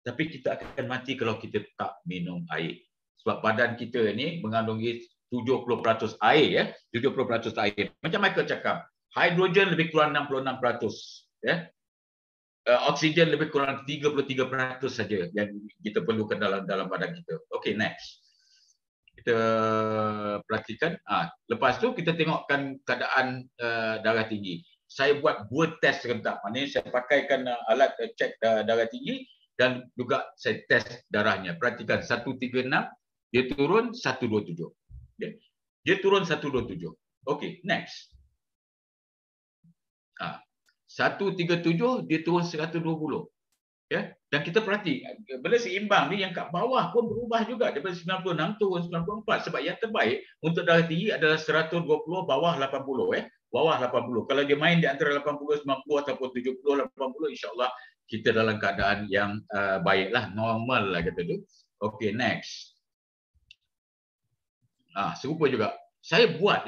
Tapi kita akan mati kalau kita tak minum air. Sebab badan kita ni mengandungi 70% air 70% air. Macam Michael cakap, hidrogen lebih kurang 66%. Oksigen lebih kurang 33% saja yang kita perlukan dalam badan kita. Okay, next. Kita perhatikan. Lepas tu kita tengokkan keadaan darah tinggi. Saya buat 2 test serentak. Maknanya saya pakaikan alat cek darah tinggi dan juga saya test darahnya. Perhatikan 136, dia turun 127. Dia turun 127. Okey, next. 137 dia turun 120. Dan kita perhati, bila seimbang ni yang kat bawah pun berubah juga daripada 96 turun 94 sebab yang terbaik untuk darah tinggi adalah 120 bawah 80 bawah 80. Kalau dia main di antara 80 90 ataupun 70 80 insya-Allah kita dalam keadaan yang baiklah, normal lah kata tu. Okey, next. Serupa juga. Saya buat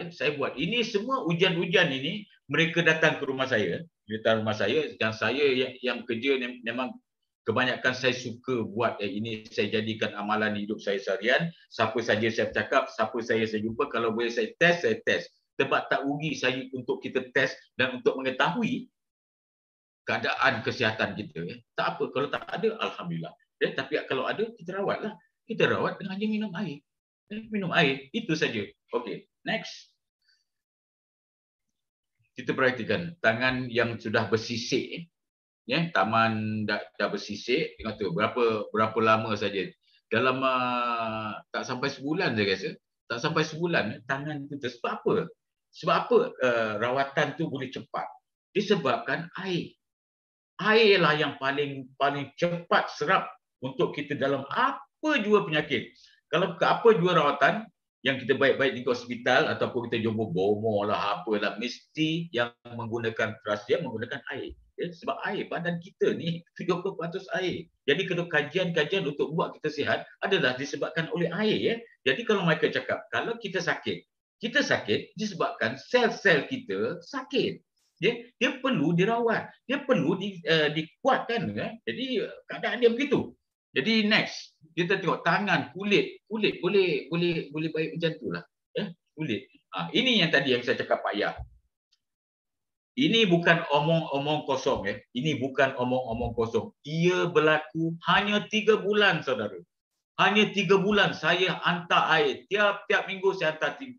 ini semua ujian-ujian ini mereka datang ke rumah saya, dan saya yang kerja memang kebanyakan saya suka buat ini, saya jadikan amalan hidup saya seharian. Siapa saja saya cakap, siapa saya jumpa, kalau boleh saya test. Sebab tak rugi saya untuk kita test dan untuk mengetahui keadaan kesihatan kita. Tak apa, kalau tak ada, alhamdulillah. Tapi kalau ada, kita rawatlah. Kita rawat dengan hanya minum air. Minum air, itu saja. Okey, next. Kita perhatikan tangan yang sudah bersisik. Taman dah bersisik, tengok tu berapa lama saja. Dalam tak sampai sebulan saya rasa, tak sampai sebulan tangan kita. Sebab apa? Sebab apa rawatan tu boleh cepat? Disebabkan air. Air lah yang paling cepat serap untuk kita dalam apa jua penyakit. Kalau ke apa jua rawatan yang kita baik-baik di hospital ataupun kita jumpa bomo lah apalah, mesti yang menggunakan dia menggunakan air. Ya, sebab air, badan kita ni 70% air. Jadi kalau kajian-kajian untuk buat kita sihat adalah disebabkan oleh air. Ya. Jadi kalau mereka cakap, kalau kita sakit disebabkan sel-sel kita sakit. Dia perlu dirawat, dia perlu dikuatkan. Jadi keadaan dia begitu. Jadi next, kita tengok tangan, kulit boleh baik macam itulah. Kulit. Ini yang tadi yang saya cakap Pak Yah. Ini bukan omong-omong kosong. Ini bukan omong-omong kosong. Ia berlaku hanya 3 bulan, saudara. Hanya 3 bulan saya hantar air. Tiap minggu saya hantar 3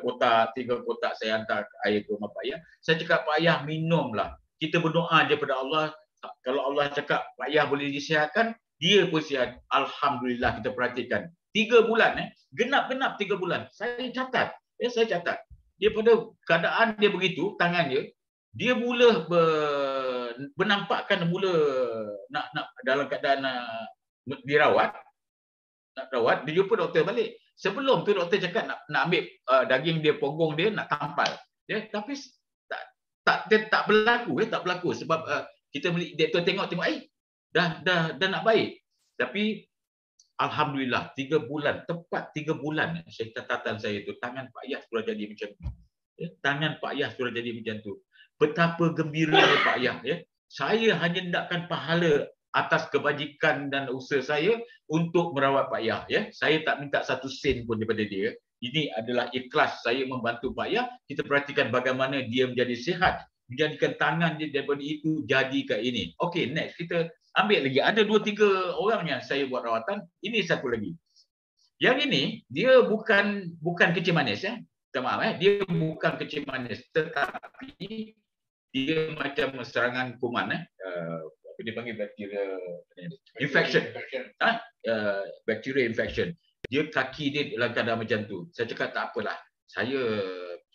kotak saya hantar air ke rumah Pak Yah. Saya cakap Pak Yah minumlah. Kita berdoa je pada Allah. Kalau Allah cakap Pak Yah boleh disihatkan, dia pun sihat. Alhamdulillah, kita perhatikan. 3 bulan. Genap-genap 3 bulan. Saya catat. Saya catat. Dia pada keadaan dia begitu, tangan dia mula menampakkan mula nak dalam keadaan dirawat. Nak rawat, dia jumpa doktor balik. Sebelum tu doktor cakap nak ambil daging dia, punggung dia nak tampal. Tapi tak berlaku sebab kita doktor tengok dah nak baik. Tapi alhamdulillah 3 bulan, tepat 3 bulan saya catatan saya tu tangan Pak Yah sudah jadi macam tu. Tangan Pak Yah sudah jadi macam tu. Betapa gembiranya Pak Yah. Saya hanya hendakkan pahala atas kebajikan dan usaha saya untuk merawat Pak Yah. Saya tak minta 1 sen pun daripada dia. Ini adalah ikhlas saya membantu Pak Yah. Kita perhatikan bagaimana dia menjadi sihat. Menjadikan tangan dia daripada itu jadi ke ini. Okey, next kita ambil lagi. Ada 2-3 orang yang saya buat rawatan. Ini satu lagi. Yang ini dia bukan kecil manis. Minta maaf, dia bukan kecil manis, tetapi dia macam serangan kuman. Apa dia panggil, bacteria infection. Bacteria infection. Dia kaki dia dalam keadaan macam tu. Saya cakap tak apalah.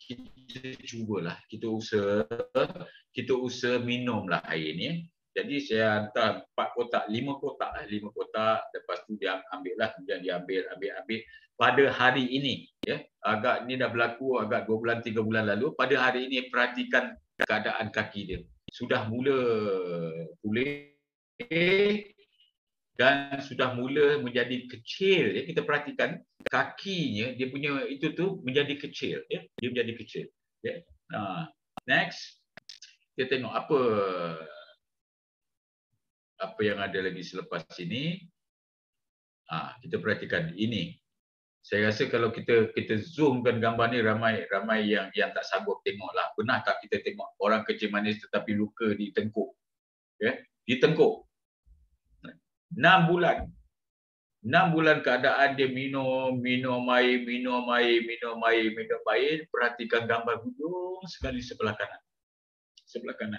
Kita cubalah. Kita usaha minumlah air ni. Jadi saya hantar 4 kotak, 5 kotak. Lepas tu dia ambil lah. Kemudian dia ambil. Pada hari ini, agak ni dah berlaku agak 2 bulan, 3 bulan lalu. Pada hari ini perhatikan keadaan kaki dia. Sudah mula pulih dan sudah mula menjadi kecil. Kita perhatikan kakinya, dia punya itu tu menjadi kecil. Dia menjadi kecil. Next, kita tengok apa yang ada lagi selepas ini. Kita perhatikan ini. Saya rasa kalau kita zoomkan gambar ni, ramai yang tak sanggup tengoklah. Pernah tak kita tengok orang kecil manis tetapi luka di tengkuk? Di tengkuk. 6 bulan. 6 bulan keadaan dia minum air. Perhatikan gambar hujung sekali sebelah kanan.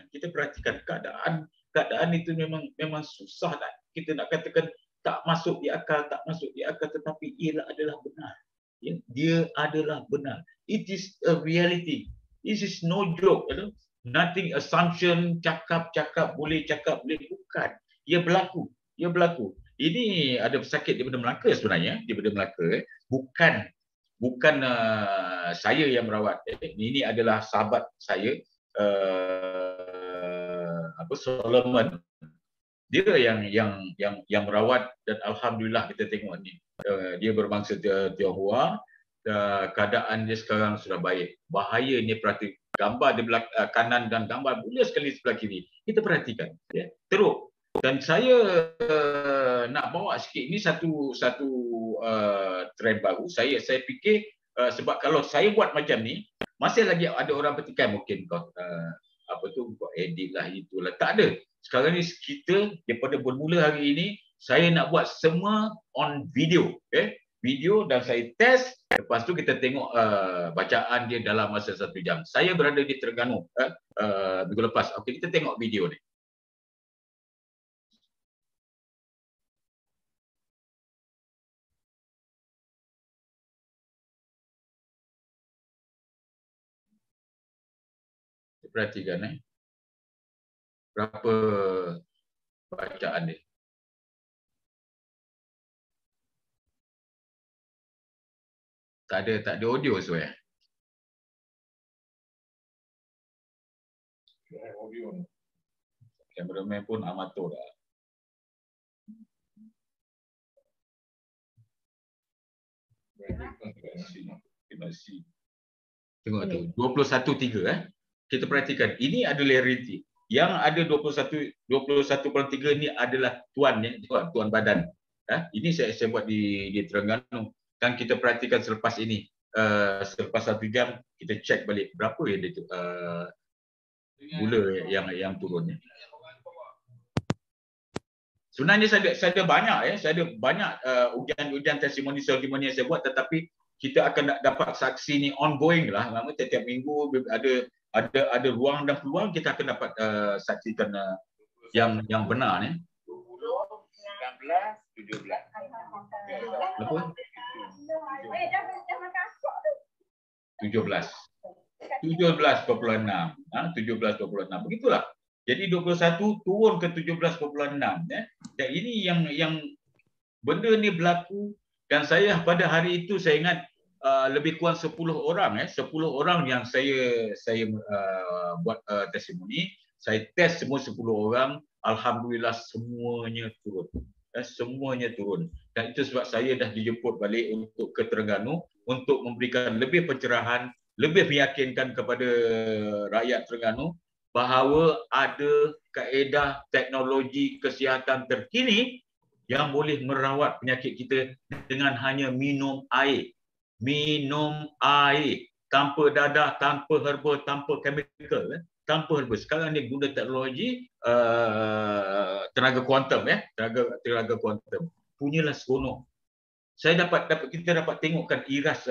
Kita perhatikan keadaan itu memang susah lah. Kita nak katakan tak masuk di akal, tetapi ia adalah benar. Dia adalah benar. It is a reality. This is no joke. Nothing assumption, cakap boleh, bukan. Ia berlaku. Ini ada pesakit daripada Melaka sebenarnya, bukan saya yang merawat. Ini adalah sahabat saya, Solomon. Dia yang merawat dan alhamdulillah kita tengok ni. Dia berbangsa Tionghoa. Keadaan dia sekarang sudah baik. Bahaya ni perhati gambar di belakang kanan dan gambar mulia sekali sebelah kiri. Kita perhatikan. Teruk. Dan saya nak bawa sikit ini satu trend baru. Saya fikir sebab kalau saya buat macam ni, masih lagi ada orang petikai mungkin kau kau edit lah itulah. Tak ada. Sekarang ni kita daripada bermula hari ini, saya nak buat semua on video. Video dan saya test. Lepas tu kita tengok bacaan dia dalam masa 1 jam. Saya berada di Terengganu minggu lepas. Okey, kita tengok video ni. perhatikan berapa bacaan dia. Tak ada audio sebenarnya. Kameraman pun amatur dah. Tengok tu 21.3 Kita perhatikan ini adalah reality. Yang ada 21.3 ni adalah tuan badan. Ini saya buat di Terengganu dan kita perhatikan selepas ini selepas 1 jam kita cek balik berapa yang dia gula yang turun. Sebenarnya saya ada banyak ujian testimoni yang saya buat, tetapi kita akan dapat saksi ni ongoing lah. Maksudnya setiap minggu ada ruang dan peluang kita akan dapat saksikan yang benar ni. 19, 17. Apa? 17.6. 17.6. Begitulah. Jadi 21 turun ke 17.6 Dan ini yang benda ni berlaku dan saya pada hari itu saya ingat lebih kurang 10 orang 10 orang yang saya buat testimoni. Saya test semua 10 orang, alhamdulillah semuanya turun. Semuanya turun. Dan itu sebab saya dah dijemput balik untuk ke Terengganu untuk memberikan lebih pencerahan, lebih meyakinkan kepada rakyat Terengganu bahawa ada kaedah teknologi kesihatan terkini yang boleh merawat penyakit kita dengan hanya minum air. Minum air. Tanpa dadah, tanpa herba, tanpa chemical. Tanpa herba. Sekarang ni guna teknologi tenaga kuantum. Tenaga kuantum. Punyalah seronok. Kita dapat tengokkan iras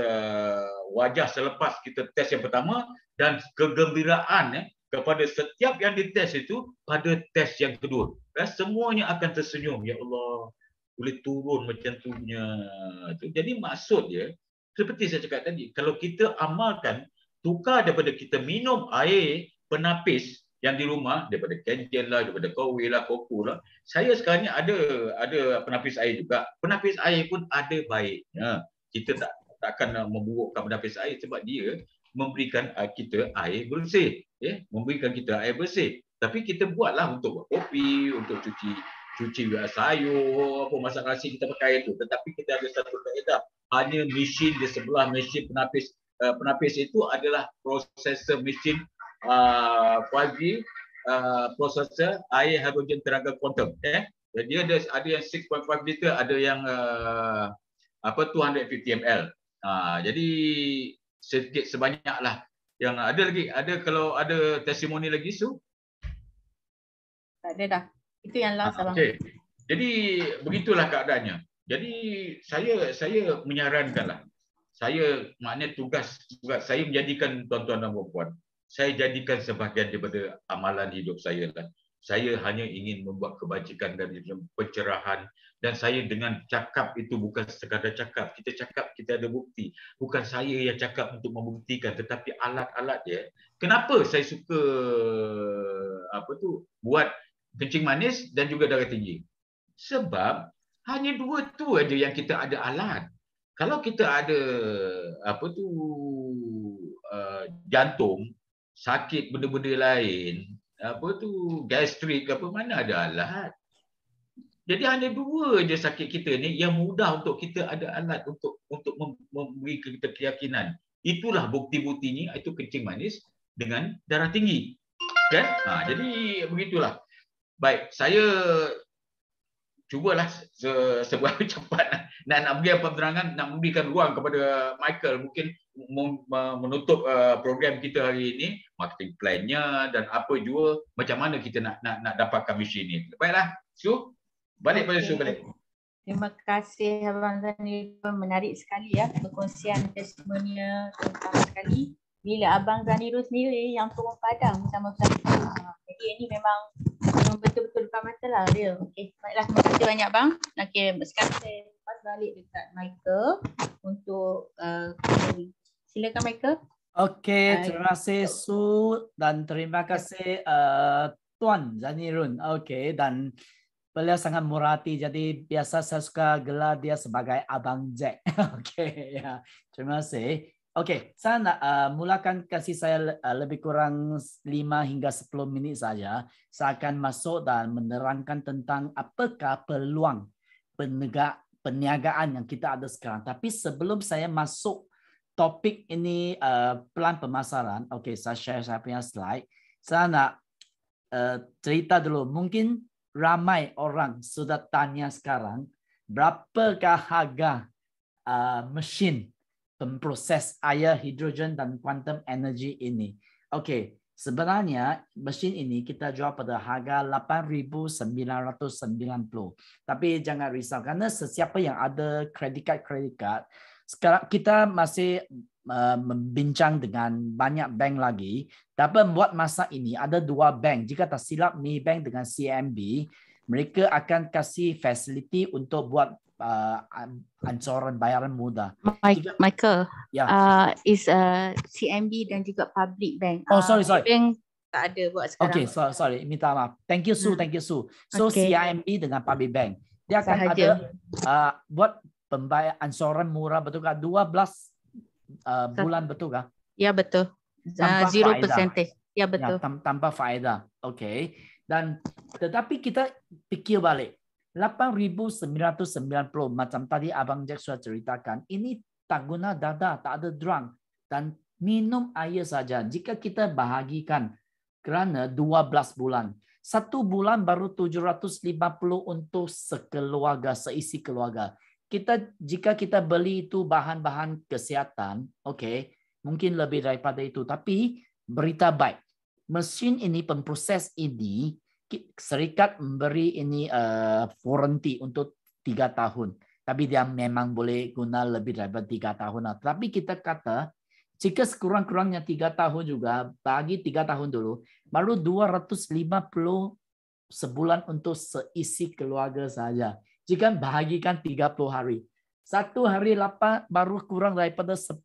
wajah selepas kita test yang pertama dan kegembiraan kepada setiap yang dites itu pada test yang kedua. Semuanya akan tersenyum. Ya Allah, boleh turun macam tu punya. Jadi maksud dia, seperti saya cakap tadi, kalau kita amalkan, tukar daripada kita minum air penapis yang di rumah, daripada Kenjen lah, daripada Kowe lah, Koko lah. Saya sekarang ni ada penapis air juga. Penapis air pun ada baiknya. Kita takkan memburukkan penapis air sebab dia memberikan kita air bersih. Memberikan kita air bersih. Tapi kita buatlah untuk buat kopi, untuk cuci sayur, apa masak nasi kita pakai itu. Tetapi kita ada satu kaedah. Hanya mesin di sebelah mesin penapis. Penapis itu adalah prosesor mesin 5G, prosesor air hidrogen tenaga kuantum. Dia ada yang 6.5 liter, ada yang 250 ml. Jadi sedikit sebanyaklah. Yang ada lagi, kalau ada testimoni lagi Su? Tak ada dah. Itu yang last abang. Okay. Jadi begitulah keadaannya. Jadi saya menyarankanlah. Maknanya tugas saya menjadikan tuan-tuan dan puan-puan. Saya jadikan sebahagian daripada amalan hidup saya lah. Saya hanya ingin membuat kebajikan dan pencerahan. Dan saya dengan cakap itu bukan sekadar cakap. Kita cakap, kita ada bukti. Bukan saya yang cakap untuk membuktikan, tetapi alat-alat dia. Kenapa saya suka buat kencing manis dan juga darah tinggi? Sebab hanya dua tu aja yang kita ada alat. Kalau kita ada jantung, sakit benda-benda lain, gastrik mana ada alat. Jadi hanya dua je sakit kita ni yang mudah untuk kita ada alat untuk memberi kita keyakinan. Itulah bukti-buktinya, itu kencing manis dengan darah tinggi. Kan? Jadi begitulah. Baik, saya cubalah seberapa cepat nak beri penerangan, nak memberikan ruang kepada Michael mungkin menutup program kita hari ini, marketing plan-nya dan apa jua, macam mana kita nak dapatkan mesin ni. Baiklah, Su, balik pada Su balik. Terima kasih Abang Zani, menarik sekali ya perkongsian testimonial, terutama sekali bila Abang Zanirul sendiri yang turun padang bersama saya. Jadi ini memang betul-betul depan mata lah dia. Okey, baiklah, terima kasih banyak bang. Okey, sekarang saya lepas balik dekat Michael untuk silakan Michael. Okey, terima kasih Su dan terima kasih Tuan Zanirun. Okey, dan beliau sangat murah hati, jadi biasa saya suka gelar dia sebagai Abang Jack. Okey, ya. Terima kasih. Okey, saya nak mulakan, kasih saya lebih kurang 5 hingga 10 minit saja. Saya akan masuk dan menerangkan tentang apakah peluang perniagaan yang kita ada sekarang. Tapi sebelum saya masuk topik ini, pelan pemasaran. Okey, saya share saya punya slide. Saya nak cerita dulu. Mungkin ramai orang sudah tanya sekarang, berapakah harga mesin pemproses air, hidrogen dan quantum energy ini? Okey, sebenarnya mesin ini kita jual pada harga 8,990. Tapi jangan risau, karena sesiapa yang ada credit card, sekarang kita masih membincang dengan banyak bank lagi. Tapi buat masa ini ada 2 bank. Jika tak silap, Maybank dengan CIMB, mereka akan kasih facility untuk buat ancoran bayaran mudah. Michael, Ya. is CIMB dan juga public bank. Oh, sorry. Bank tak ada buat sekarang. Okay, sorry. Minta maaf. Thank you, Su. So, Okay. CIMB dengan public bank, dia akan Sahaja. ada buat pembayar ancoran murah, betul kah? 12 bulan, betul kah? Ya, betul. Tanpa 0%. faedah. Ya, betul. Ya, tanpa faedah. Okey. Dan tetapi kita fikir balik. 8,990 macam tadi Abang Jack sudah ceritakan, ini tak guna dada, tak ada drunk dan minum air saja. Jika kita bahagikan kerana 12 bulan, 1 bulan baru 750 untuk sekeluarga, seisi keluarga. Jika kita beli itu bahan-bahan kesihatan, okey, mungkin lebih daripada itu. Tapi berita baik, mesin ini, pemproses ini, syarikat memberi ini warranty untuk 3 tahun. Tapi dia memang boleh guna lebih daripada 3 tahun. Tapi kita kata, jika sekurang-kurangnya 3 tahun juga, bagi 3 tahun dulu, baru 250 sebulan untuk seisi keluarga saja. Jika bahagikan 30 hari. 1 hari baru kurang daripada 10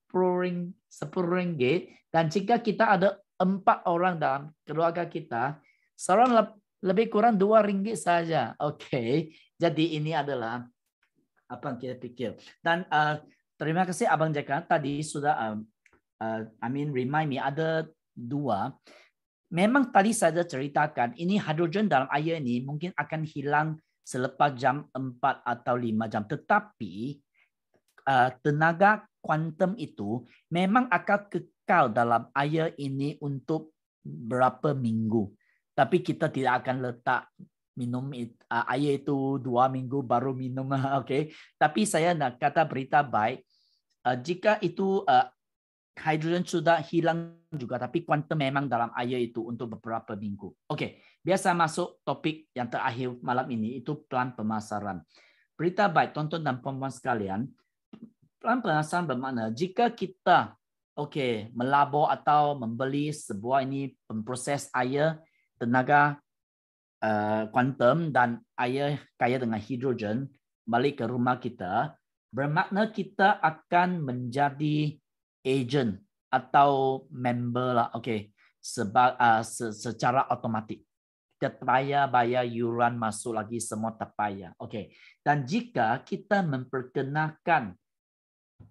ringgit. Dan jika kita ada 4 orang dalam keluarga kita, seorang lebih kurang 2 ringgit saja. Okey. Jadi ini adalah apa yang kita pikir. Dan terima kasih Abang Jaka tadi sudah remind me ada 2. Memang tadi saya ceritakan ini hidrogen dalam air ini mungkin akan hilang selepas jam 4 atau 5 jam. Tetapi tenaga kuantum itu memang akan kekal dalam air ini untuk berapa minggu. Tapi kita tidak akan letak minum air itu 2 minggu baru minum. Okay. Tapi saya nak kata berita baik. Jika itu hidrogen sudah hilang juga, tapi kuantum memang dalam air itu untuk beberapa minggu. Okey, biasa masuk topik yang terakhir malam ini, itu pelan pemasaran. Berita baik, tonton dan puan-puan sekalian, pelan pemasaran bermakna jika kita melabur atau membeli sebuah ini pemproses air tenaga kuantum dan air kaya dengan hidrogen balik ke rumah kita, bermakna kita akan menjadi agent atau member lah, secara otomatik. Kita bayar yuran masuk lagi, semua terbayar. Dan jika kita memperkenalkan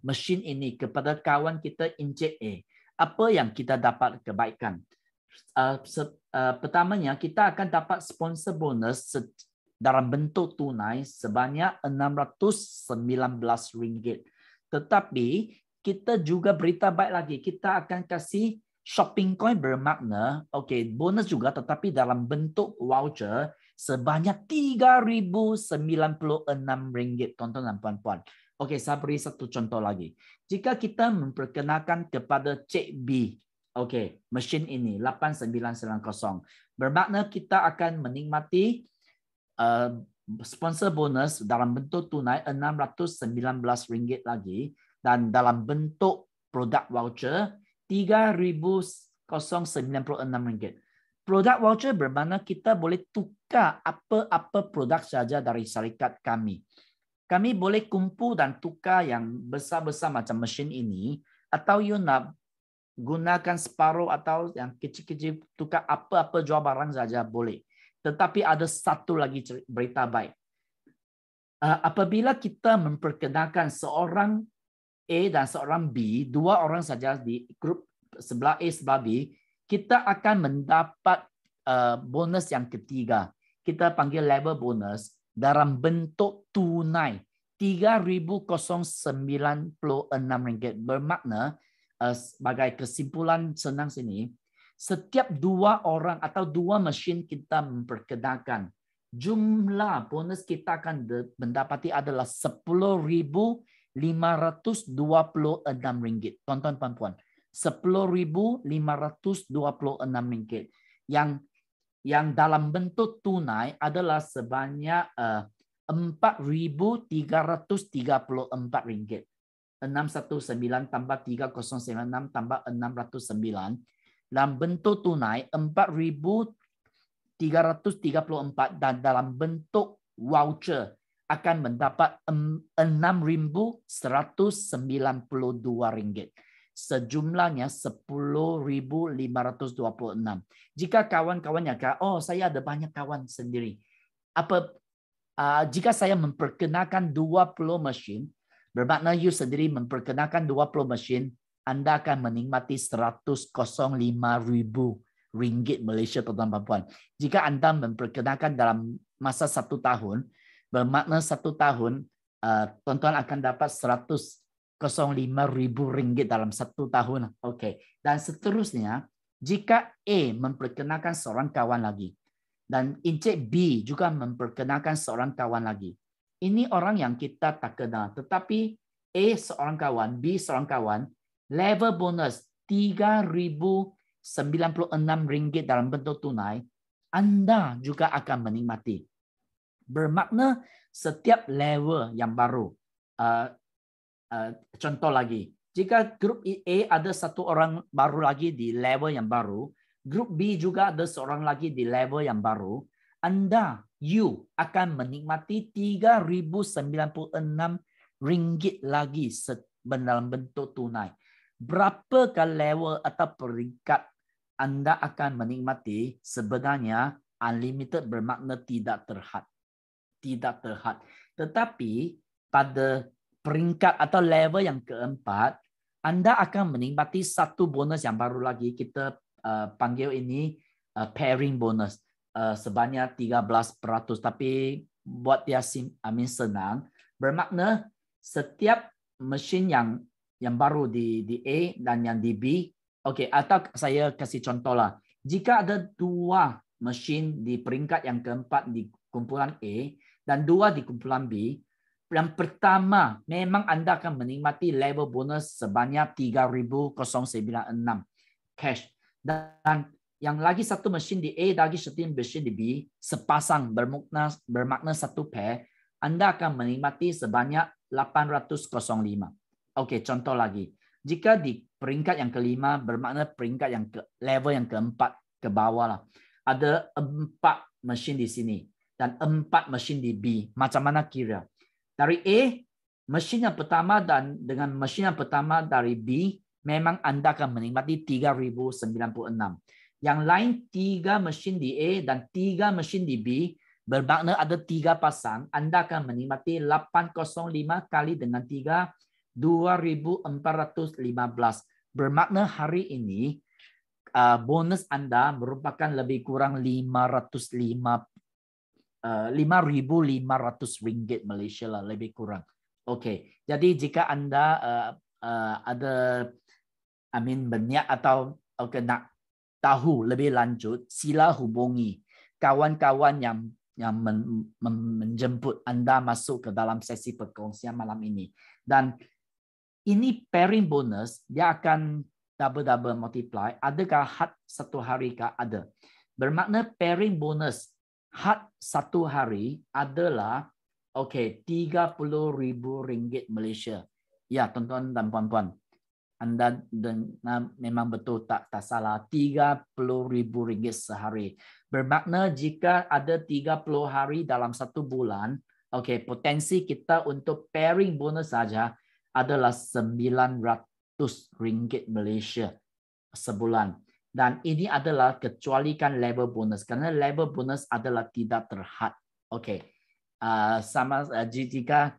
mesin ini kepada kawan kita Encik A, apa yang kita dapat kebaikan? Pertamanya kita akan dapat sponsor bonus dalam bentuk tunai sebanyak RM619. Tetapi kita juga berita baik lagi, kita akan kasih shopping coin bermakna, bonus juga tetapi dalam bentuk voucher sebanyak RM3,096, tuan-tuan dan puan-puan. Saya beri satu contoh lagi. Jika kita memperkenalkan kepada Cik B, mesin ini 8990, bermakna kita akan menikmati sponsor bonus dalam bentuk tunai RM619 lagi. Dan dalam bentuk produk voucher RM3,096. Produk voucher bermakna kita boleh tukar apa-apa produk saja dari syarikat kami. Kami boleh kumpul dan tukar yang besar-besar macam mesin ini, atau you nak gunakan separuh atau yang kecil-kecil, tukar apa-apa jual barang saja boleh. Tetapi ada satu lagi berita baik. Apabila kita memperkenalkan seorang A dan seorang B, dua orang saja di grup sebelah A sebelah B, kita akan mendapat bonus yang ketiga. Kita panggil level bonus dalam bentuk tunai RM3,096. Bermakna sebagai kesimpulan senang sini, setiap dua orang atau dua mesin kita memperkenalkan, jumlah bonus kita akan mendapati adalah RM10,526. Tuan-tuan puan-puan, RM10,526 yang dalam bentuk tunai adalah sebanyak RM4,334. 619 tambah 3096 tambah 609. Dalam bentuk tunai RM4,334 dan dalam bentuk voucher akan mendapat RM6,192. Sejumlahnya RM10,526. Jika kawan-kawannya kata, oh saya ada banyak kawan sendiri. Jika saya memperkenalkan 20 mesin, bermakna you sendiri memperkenalkan 20 mesin, Anda akan menikmati RM105,000 Malaysia, tuan-tuan dan puan. Jika Anda memperkenalkan dalam masa 1 tahun, bermakna 1 tahun, tuan-tuan akan dapat RM105,000 dalam 1 tahun. Okey. Dan seterusnya, jika A memperkenalkan seorang kawan lagi, dan Encik B juga memperkenalkan seorang kawan lagi. Ini orang yang kita tak kenal. Tetapi A seorang kawan, B seorang kawan, level bonus RM3,096 dalam bentuk tunai, Anda juga akan menikmati. Bermakna setiap level yang baru. Contoh lagi, jika grup A ada satu orang baru lagi di level yang baru, grup B juga ada seorang lagi di level yang baru, you akan menikmati RM3,096 lagi dalam bentuk tunai. Berapakah level atau peringkat Anda akan menikmati? Sebenarnya unlimited bermakna tidak terhad. Tidak terhad. Tetapi pada peringkat atau level yang keempat, Anda akan menikmati satu bonus yang baru lagi. Kita panggil ini pairing bonus. Sebanyak 13%, tapi buat dia senang, bermakna setiap mesin yang baru di A dan yang di B, okey, atau saya kasih contoh lah, jika ada 2 mesin di peringkat yang keempat di kumpulan A dan 2 di kumpulan B, yang pertama memang Anda akan menikmati level bonus sebanyak RM3,096 cash, dan yang lagi satu mesin di A, lagi satu mesin di B, sepasang bermakna satu pair, Anda akan menikmati sebanyak 805. Okey, contoh lagi. Jika di peringkat yang kelima, bermakna peringkat yang level yang keempat ke bawah lah. Ada 4 mesin di sini dan 4 mesin di B. Macam mana kira? Dari A, mesin yang pertama dan dengan mesin yang pertama dari B, memang Anda akan menikmati RM3,096. Yang lain 3 mesin di A dan 3 mesin di B, bermakna ada 3 pasang. Anda akan menikmati 805 kali dengan 3, 2,415. Bermakna hari ini bonus Anda merupakan lebih kurang RM5,500 Malaysia lah, lebih kurang. Okey, jadi jika Anda ada berniat atau nak tahu lebih lanjut, sila hubungi kawan-kawan yang menjemput Anda masuk ke dalam sesi perkongsian malam ini. Dan ini pairing bonus, dia akan double multiply. Adakah had 1 hari kah? Ada. Bermakna pairing bonus had 1 hari adalah RM30,000 Malaysia. Ya, tuan-tuan dan puan-puan, Anda memang betul tak salah, RM30,000 sehari. Bermakna jika ada 30 hari dalam 1 bulan, potensi kita untuk pairing bonus saja adalah RM900 Malaysia. sebulan. Dan ini adalah kecualikan labor bonus karena labor bonus adalah tidak terhad. Okey. Sama jika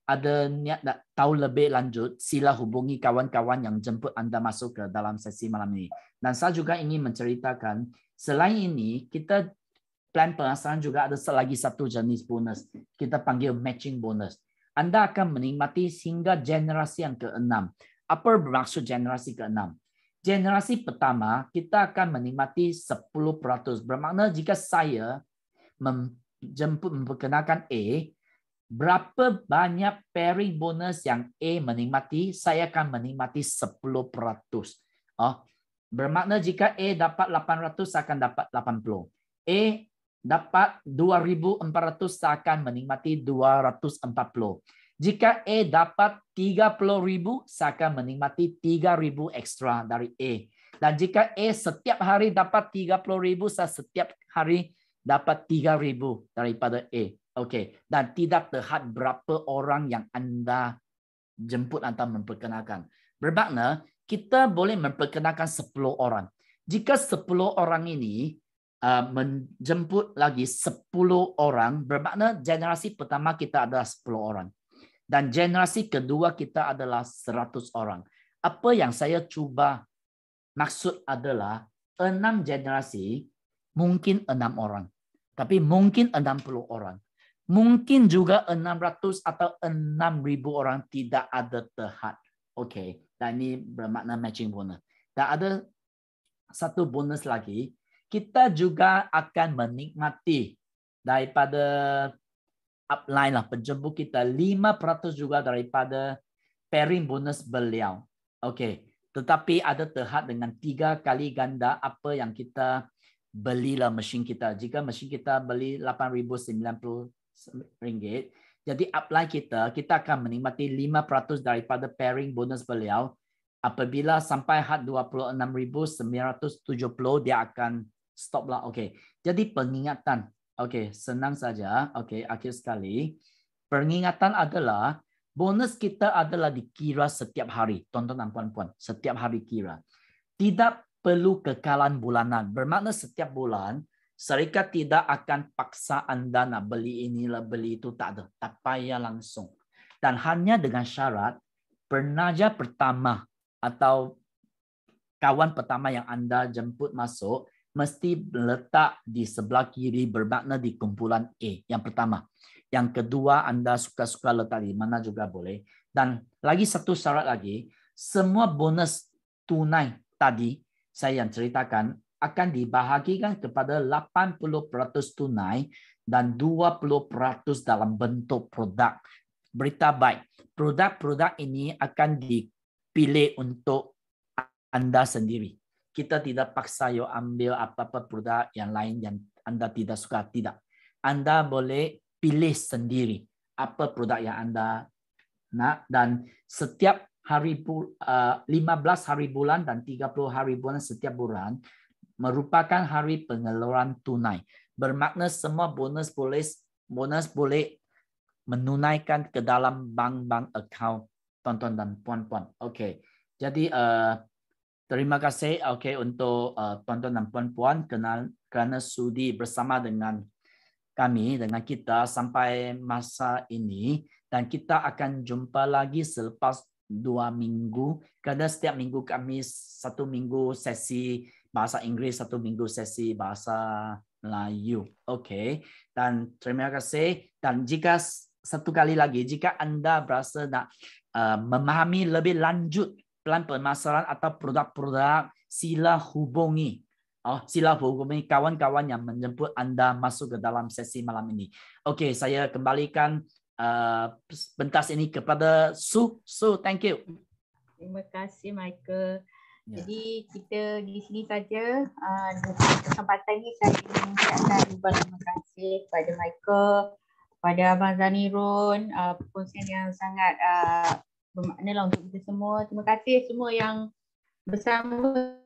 ada niat nak tahu lebih lanjut, sila hubungi kawan-kawan yang jemput anda masuk ke dalam sesi malam ini. Dan saya juga ingin menceritakan, selain ini, kita plan pemasaran juga ada lagi satu jenis bonus. Kita panggil matching bonus. Anda akan menikmati hingga generasi yang ke-6. Apa bermaksud generasi ke-6? Generasi pertama, kita akan menikmati 10%. Bermakna jika saya memperkenalkan A, berapa banyak pairing bonus yang A menikmati, saya akan menikmati 10%. Bermakna jika A dapat 800, saya akan dapat 80. A dapat 2.400, saya akan menikmati 240. Jika A dapat 30.000, saya akan menikmati 3.000 ekstra dari A. Dan jika A setiap hari dapat 30.000, saya setiap hari dapat 3.000 daripada A. Okey. Dan tidak terhad berapa orang yang anda jemput atau memperkenalkan. Bermakna kita boleh memperkenalkan 10 orang. Jika 10 orang ini menjemput lagi 10 orang, bermakna generasi pertama kita adalah 10 orang. Dan generasi kedua kita adalah 100 orang. Apa yang saya cuba maksud adalah 6 generasi, mungkin 6 orang. Tapi mungkin 60 orang. Mungkin juga 600 atau 6.000 orang tidak ada terhad. Okey. Dan ini bermakna matching bonus. Dan ada satu bonus lagi. Kita juga akan menikmati daripada upline lah, penjemput kita 5% juga daripada pairing bonus beliau. Okey. Tetapi ada terhad dengan 3 kali ganda apa yang kita belilah mesin kita. Jika mesin kita beli RM8,090, jadi upline kita akan menikmati 5% daripada pairing bonus beliau. Apabila sampai had 26,970, dia akan stop lah. Okey. Jadi pengingatan. Okey, senang saja. Okey, akhir sekali. Pengingatan adalah bonus kita adalah dikira setiap hari. Tuan-tuan dan puan-puan, setiap hari kira. Tidak perlu kekalan bulanan. Bermakna setiap bulan, syarikat tidak akan paksa anda nak beli inilah, beli itu. Tak ada. Tak payah langsung. Dan hanya dengan syarat, penaja pertama atau kawan pertama yang anda jemput masuk, mesti letak di sebelah kiri, bermakna di kumpulan A. Yang pertama. Yang kedua, anda suka-suka letak di mana juga boleh. Dan lagi satu syarat lagi, semua bonus tunai tadi, saya yang ceritakan, akan dibahagikan kepada 80% tunai dan 20% dalam bentuk produk. Berita baik, produk-produk ini akan dipilih untuk anda sendiri. Kita tidak paksa you ambil apa-apa produk yang lain yang anda tidak suka. Tidak. Anda boleh pilih sendiri apa produk yang anda nak. Dan setiap hari 15 hari bulan dan 30 hari bulan setiap bulan merupakan hari pengeluaran tunai. Bermakna semua bonus boleh menunaikan ke dalam bank-bank account tuan-tuan dan puan-puan. Okey. Jadi terima kasih untuk tuan-tuan dan puan-puan kerana sudi bersama dengan kami, dengan kita sampai masa ini. Dan kita akan jumpa lagi selepas 2 minggu. Kerana setiap minggu kami 1 minggu sesi bahasa Inggeris, 1 minggu sesi bahasa Melayu. Okey. Dan terima kasih. Dan jika satu kali lagi, jika anda berasa nak memahami lebih lanjut plan pemasaran atau produk-produk, sila hubungi kawan-kawan yang menjemput anda masuk ke dalam sesi malam ini. Okey, saya kembalikan pentas ini kepada Su. Su, thank you. Terima kasih Michael. Ya. Jadi kita di sini saja. Kesempatan ini saya ingin mengucapkan terima kasih kepada Michael, kepada Abang Zanirun, perkongsian yang sangat bermakna lah untuk kita semua. Terima kasih semua yang bersama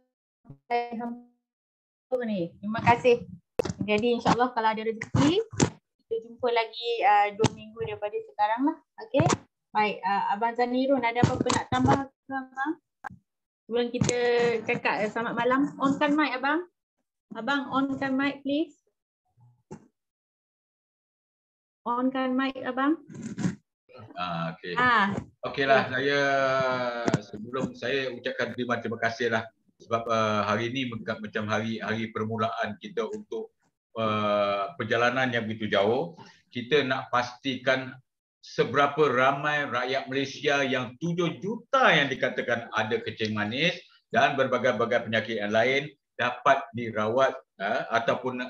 ni. Terima kasih. Jadi insyaAllah kalau ada rezeki, kita jumpa lagi 2 minggu daripada sekarang lah. Okey. Baik, Abang Zanirun ada apa-apa nak tambah ke Abang? sebelum kita cakap selamat malam, onkan mic abang. Abang onkan mic please. Onkan mic abang. Okey. Okeylah, sebelum saya ucapkan terima kasih lah sebab hari ini macam hari permulaan kita untuk perjalanan yang begitu jauh. Kita nak pastikan seberapa ramai rakyat Malaysia yang 7 juta yang dikatakan ada kencing manis dan berbagai-bagai penyakit yang lain dapat dirawat ataupun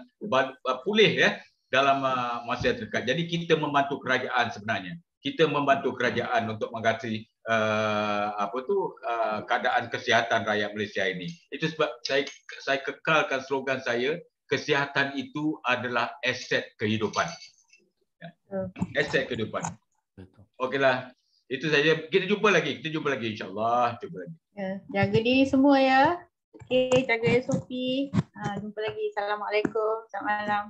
pulih dalam masa yang terdekat. Jadi kita membantu kerajaan sebenarnya. Kita membantu kerajaan untuk mengatasi keadaan kesihatan rakyat Malaysia ini. Itu sebab saya kekalkan slogan saya, kesihatan itu adalah aset kehidupan. Aset kehidupan. Okeylah. Itu saja. Kita jumpa lagi insya-Allah. Jumpa lagi. Jaga diri semua ya. Okey, jaga SOP. Jumpa lagi. Assalamualaikum. Selamat malam.